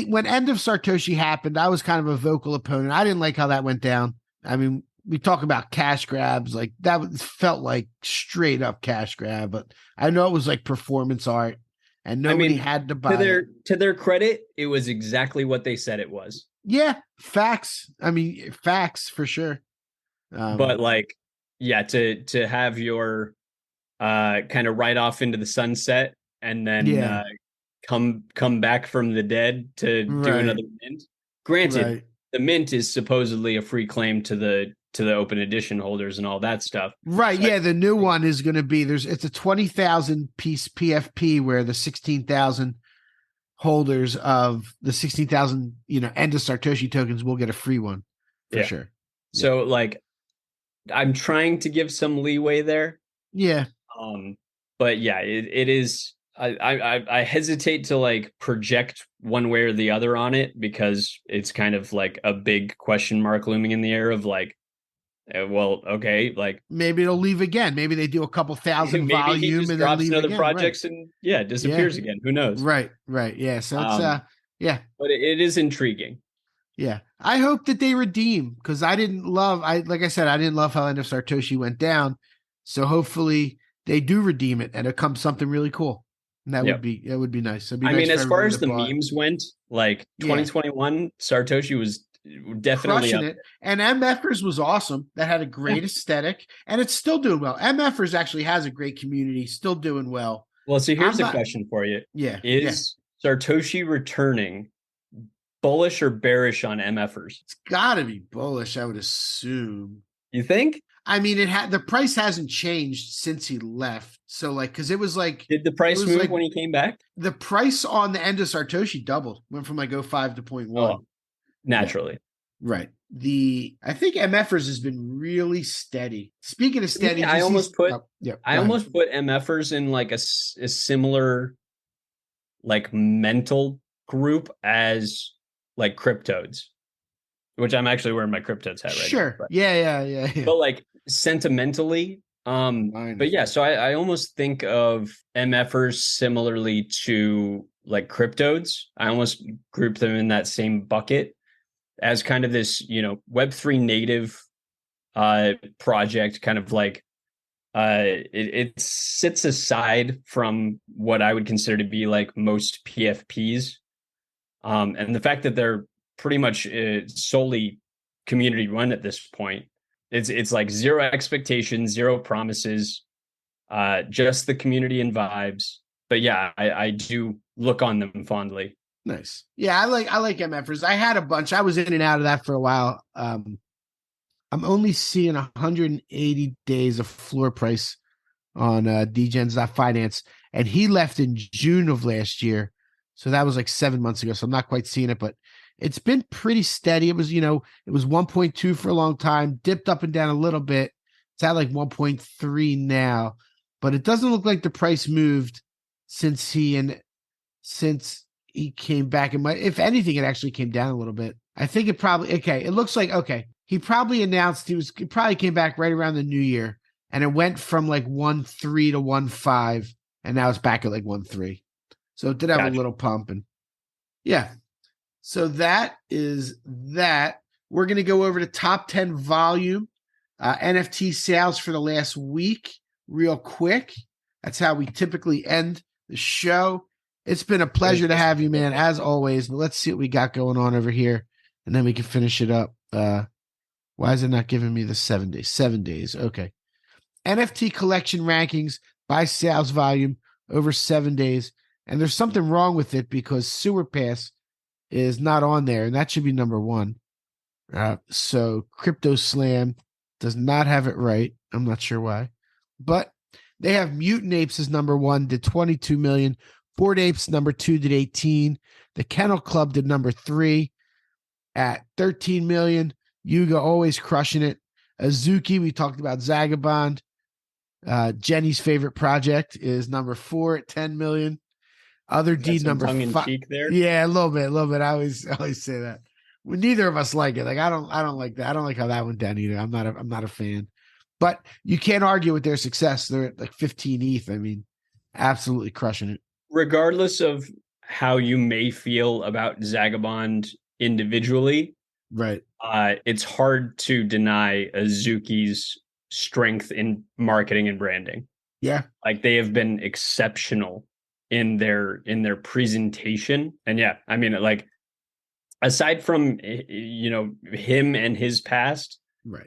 S9: When End of Sartoshi happened, I was kind of a vocal opponent. I didn't like how that went down. I mean, we talk about cash grabs, like that felt like straight up cash grab, but I know it was like performance art and nobody had to buy it.
S10: To their credit, it was exactly what they said it was.
S9: Yeah, facts. I mean, facts for sure.
S10: But like, yeah, to have your kind of ride off into the sunset and then come back from the dead to do another mint. Granted, the mint is supposedly a free claim to the open edition holders and all that stuff.
S9: Right. So the new one is going to be it's a 20,000 piece PFP where the 16,000 holders of the 16,000, End of Sartoshi tokens will get a free one for sure.
S10: So like, I'm trying to give some leeway there.
S9: Yeah.
S10: But yeah, it is. I hesitate to like project one way or the other on it because it's kind of like a big question mark looming in the air of like, well, okay, like
S9: maybe it'll leave again. Maybe they do a couple thousand
S10: maybe
S9: volume
S10: he just
S9: and
S10: drops
S9: then leave
S10: another
S9: again.
S10: projects and disappears again. Who knows?
S9: Right. Yeah. So it's
S10: but it is intriguing.
S9: Yeah. I hope that they redeem because I didn't love how End of Sartoshi went down. So hopefully they do redeem it and it comes something really cool. And that would be nice. Mean,
S10: as far as the memes went, like 2021, Sartoshi was definitely
S9: crushing it. And MFers was awesome. That had a great aesthetic, and it's still doing well. MFers actually has a great community, still doing well.
S10: Well, so here's a question for you.
S9: Yeah.
S10: Is Sartoshi returning bullish or bearish on MFers?
S9: It's gotta be bullish, I would assume.
S10: You think?
S9: I mean, the price hasn't changed since he left. So, like, because it was like,
S10: did the price move when he came back?
S9: The price on the End of Sartoshi doubled, went from like 0.5 to 0.1.
S10: Oh, naturally,
S9: right. I think MFers has been really steady. Speaking of steady,
S10: I almost put MFers in like a similar, like mental group as like cryptodes, which I'm actually wearing my cryptodes hat right now.
S9: Sure. Yeah.
S10: But like sentimentally, but yeah, so I almost think of MFers similarly to like cryptodes. I almost group them in that same bucket as kind of this, Web3 native project, kind of like it sits aside from what I would consider to be like most PFPs. And the fact that they're pretty much solely community run at this point. It's like zero expectations, zero promises, just the community and vibes. But yeah, I do look on them fondly.
S9: Nice. Yeah, I like MFers. I had a bunch. I was in and out of that for a while. I'm only seeing 180 days of floor price on dgens.finance, and he left in June of last year. So that was like 7 months ago. So I'm not quite seeing it, but it's been pretty steady. It was, it was 1.2 for a long time, dipped up and down a little bit. It's at like 1.3 now, but it doesn't look like the price moved since he came back. And if anything, it actually came down a little bit. I think it probably, it looks like, he probably announced he probably came back right around the new year, and it went from like 1.3 to 1.5, and now it's back at like 1.3. So it did have a little pump, and yeah. So that is that. We're going to go over to top 10 volume NFT sales for the last week real quick. That's how we typically end the show. It's been a pleasure to have you, man, as always. But let's see what we got going on over here, and then we can finish it up. Why is it not giving me the 7 days? 7 days. Okay. NFT collection rankings by sales volume over 7 days. And there's something wrong with it because Sewer Pass is not on there, and that should be number 1. So Crypto Slam does not have it right. I'm not sure why. But They have Mutant Apes as number 1, did 22 million. Bored Apes number 2 did 18. The Kennel Club did number 3 at 13 million. Yuga always crushing it. Azuki, we talked about Zagabond. Jenny's favorite project is number 4 at 10 million. Other D number 5.
S10: Tongue in cheek there.
S9: Yeah, a little bit. I always say that. Well, neither of us like it. Like I don't like that. I don't like how that went down either. I'm not a fan. But you can't argue with their success. They're at like 15 ETH. I mean, absolutely crushing it.
S10: Regardless of how you may feel about Zagabond individually,
S9: right?
S10: It's hard to deny Azuki's strength in marketing and branding.
S9: Yeah,
S10: like they have been exceptional in their presentation. And yeah, I mean, like aside from him and his past.
S9: Right.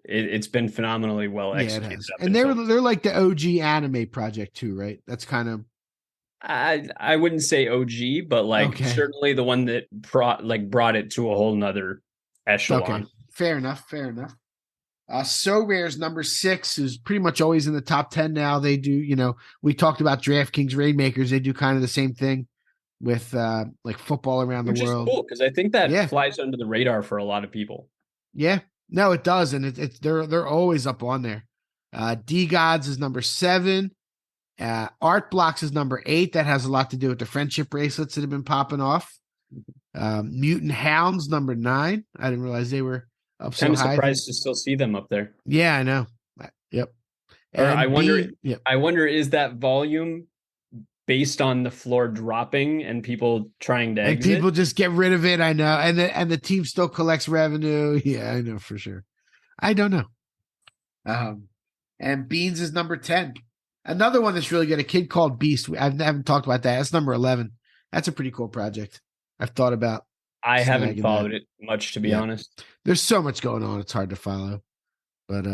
S10: It's been phenomenally well executed.
S9: And they're like the OG anime project too, right? That's kind of
S10: I wouldn't say OG, but like certainly the one that brought it to a whole nother echelon.
S9: Okay. Fair enough. So Rare's number 6 is pretty much always in the top 10 now. They do, we talked about DraftKings Rainmakers. They do kind of the same thing with like football around the world.
S10: Which is cool because I think that flies under the radar for a lot of people.
S9: Yeah. No, it does, and they're always up on there. D Gods is number 7. Art Blocks is number 8. That has a lot to do with the friendship bracelets that have been popping off. Mutant Hounds number 9. I didn't realize they were up so high.
S10: I'm surprised to still see them up there.
S9: Yeah, I know. Yep.
S10: And I wonder, is that volume based on the floor dropping and people trying to exit?
S9: And people just get rid of it, I know. And the team still collects revenue. Yeah, I know for sure. I don't know. And Beans is number 10. Another one that's really good, a kid called Beast. I haven't talked about that. That's number 11. That's a pretty cool project. I've thought about.
S10: I haven't followed it much, to be honest.
S9: There's so much going on. It's hard to follow. But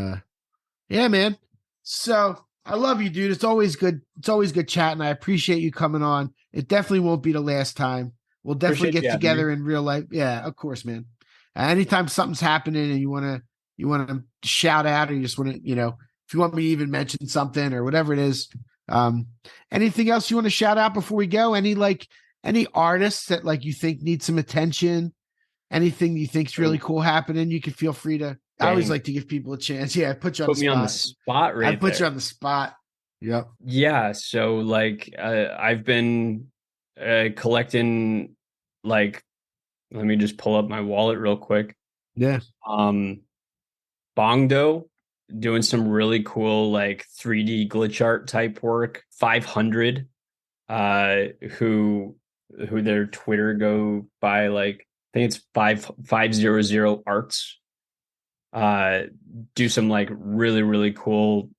S9: yeah, man. So I love you, dude. It's always good. It's always good chatting. I appreciate you coming on. It definitely won't be the last time. We'll definitely get together in real life. Yeah, of course, man. Anytime something's happening and you want to shout out, or you just want to, if you want me to even mention something or whatever it is. Anything else you want to shout out before we go? Any artists that like you think need some attention? Anything you think's really cool happening? You can feel free to. I always like to give people a chance. Yeah, I put you on the spot.
S10: Me on the spot, right?
S9: I put you on the spot. Yep.
S10: Yeah. So like, I've been collecting. Like, let me just pull up my wallet real quick.
S9: Yeah.
S10: Bongdo doing some really cool like 3D glitch art type work. 500, who their Twitter go by like I think it's 500 arts. Do some like really, really cool,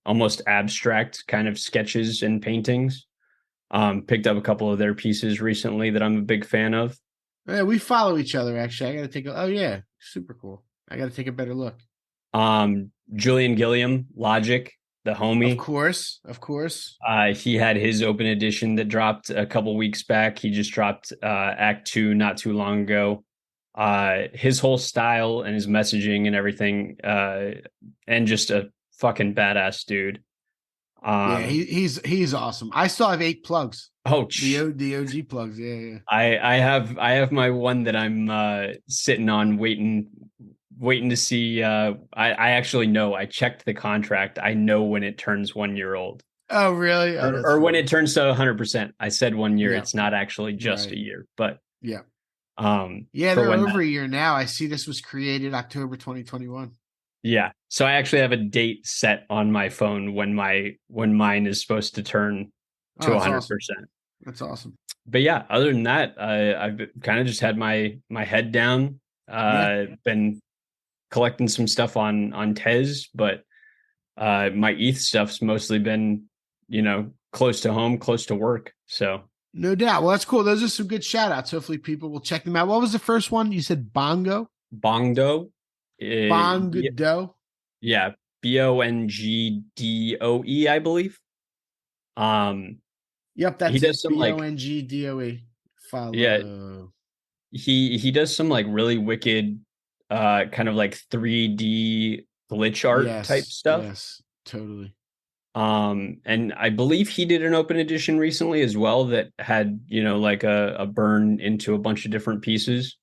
S10: almost abstract kind of sketches and paintings. Picked up a couple of their pieces recently that I'm a big fan of.
S9: Yeah, we follow each other, actually. I got to take oh yeah, super cool. I got to take a better look.
S10: Julian Gilliam, Logic, the homie.
S9: Of course.
S10: He had his open edition that dropped a couple weeks back. He just dropped Act 2 not too long ago. His whole style and his messaging and everything, and just a fucking badass dude.
S9: Yeah, he's awesome. I still have 8 plugs.
S10: Oh,
S9: the OG plugs. Yeah.
S10: I have my one that I'm sitting on waiting to see. I actually know. I checked the contract. I know when it turns 1 year old.
S9: Oh, really?
S10: Or when it turns to 100%. I said 1 year. Yeah. It's not actually just a year, but
S9: yeah. They're over a year now. I see this was created October 2021.
S10: Yeah. So I actually have a date set on my phone when mine is supposed to turn to 100%.
S9: Awesome. That's awesome.
S10: But yeah, other than that, I've kind of just had my head down. Been collecting some stuff on Tez, but my ETH stuff's mostly been, close to home, close to work. So
S9: no doubt. Well, that's cool. Those are some good shout outs. Hopefully people will check them out. What was the first one? You said Bongdo?
S10: Bongdo.
S9: Bongdo.
S10: Yeah. Bongdoe, I believe.
S9: Yep. That's
S10: he does some
S9: Bongdoe. Follow.
S10: Yeah. He does some like really wicked, kind of like 3D glitch art type stuff.
S9: Yes, totally.
S10: And I believe he did an open edition recently as well that had, like a burn into a bunch of different pieces.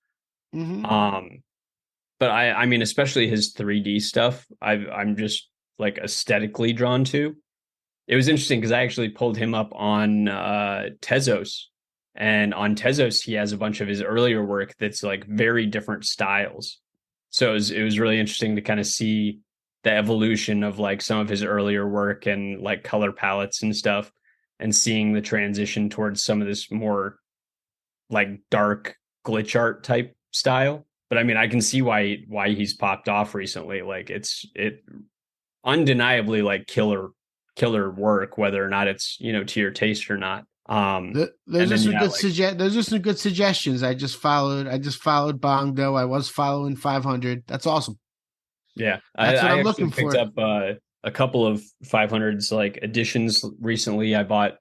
S10: But I mean, especially his 3D stuff, I'm just like aesthetically drawn to. It was interesting because I actually pulled him up on Tezos, and on Tezos he has a bunch of his earlier work that's like very different styles. So it was really interesting to kind of see the evolution of like some of his earlier work and like color palettes and stuff, and seeing the transition towards some of this more like dark glitch art type style. But I mean, I can see why he's popped off recently. Like it undeniably like killer work, whether or not it's, to your taste or not.
S9: Those are some good suggestions. I just followed Bongdo. I was following 500. That's awesome.
S10: Yeah.
S9: That's what I'm
S10: looking
S9: for.
S10: Picked up a couple of 500s like editions recently. I bought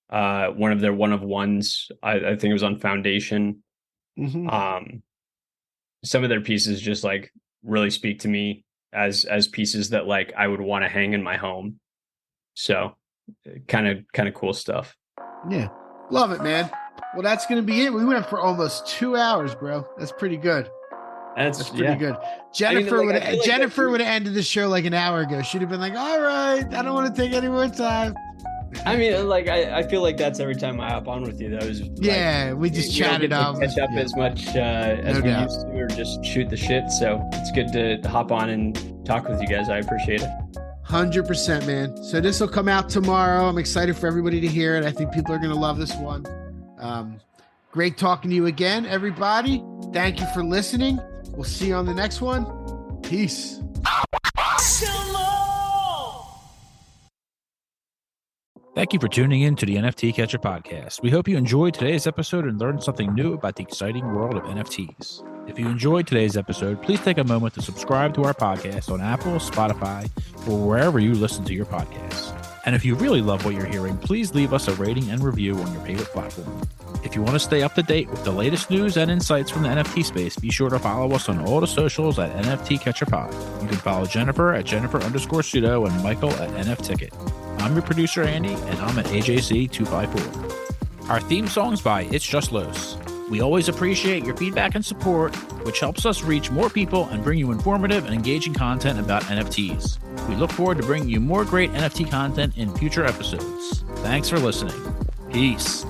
S10: one of their one of ones. I think it was on Foundation. Some of their pieces just like really speak to me as pieces that like I would want to hang in my home. So kind of cool stuff.
S9: Yeah. Love it, man. Well, that's going to be it. We went for almost 2 hours, bro. That's pretty good. That's pretty good. Jennifer would have ended the show like an hour ago. She'd have been like, all right, I don't want to take any more time.
S10: I mean, like, I feel like that's every time I hop on with you.
S9: We just chatted up.
S10: Catch up as much as we used to, or just shoot the shit. So it's good to hop on and talk with you guys. I appreciate it.
S9: 100%, man. So this will come out tomorrow. I'm excited for everybody to hear it. I think people are going to love this one. Great talking to you again, everybody. Thank you for listening. We'll see you on the next one. Peace.
S1: Thank you for tuning in to the NFT Catcher Podcast. We hope you enjoyed today's episode and learned something new about the exciting world of NFTs. If you enjoyed today's episode, please take a moment to subscribe to our podcast on Apple, Spotify, or wherever you listen to your podcasts. And if you really love what you're hearing, please leave us a rating and review on your favorite platform. If you want to stay up to date with the latest news and insights from the NFT space, be sure to follow us on all the socials at NFT Catcher Pod. You can follow Jennifer at Jennifer_pseudo and Michael at NFTicket. I'm your producer, Andy, and I'm at AJC254. Our theme song's by It's Just Los. We always appreciate your feedback and support, which helps us reach more people and bring you informative and engaging content about NFTs. We look forward to bringing you more great NFT content in future episodes. Thanks for listening. Peace.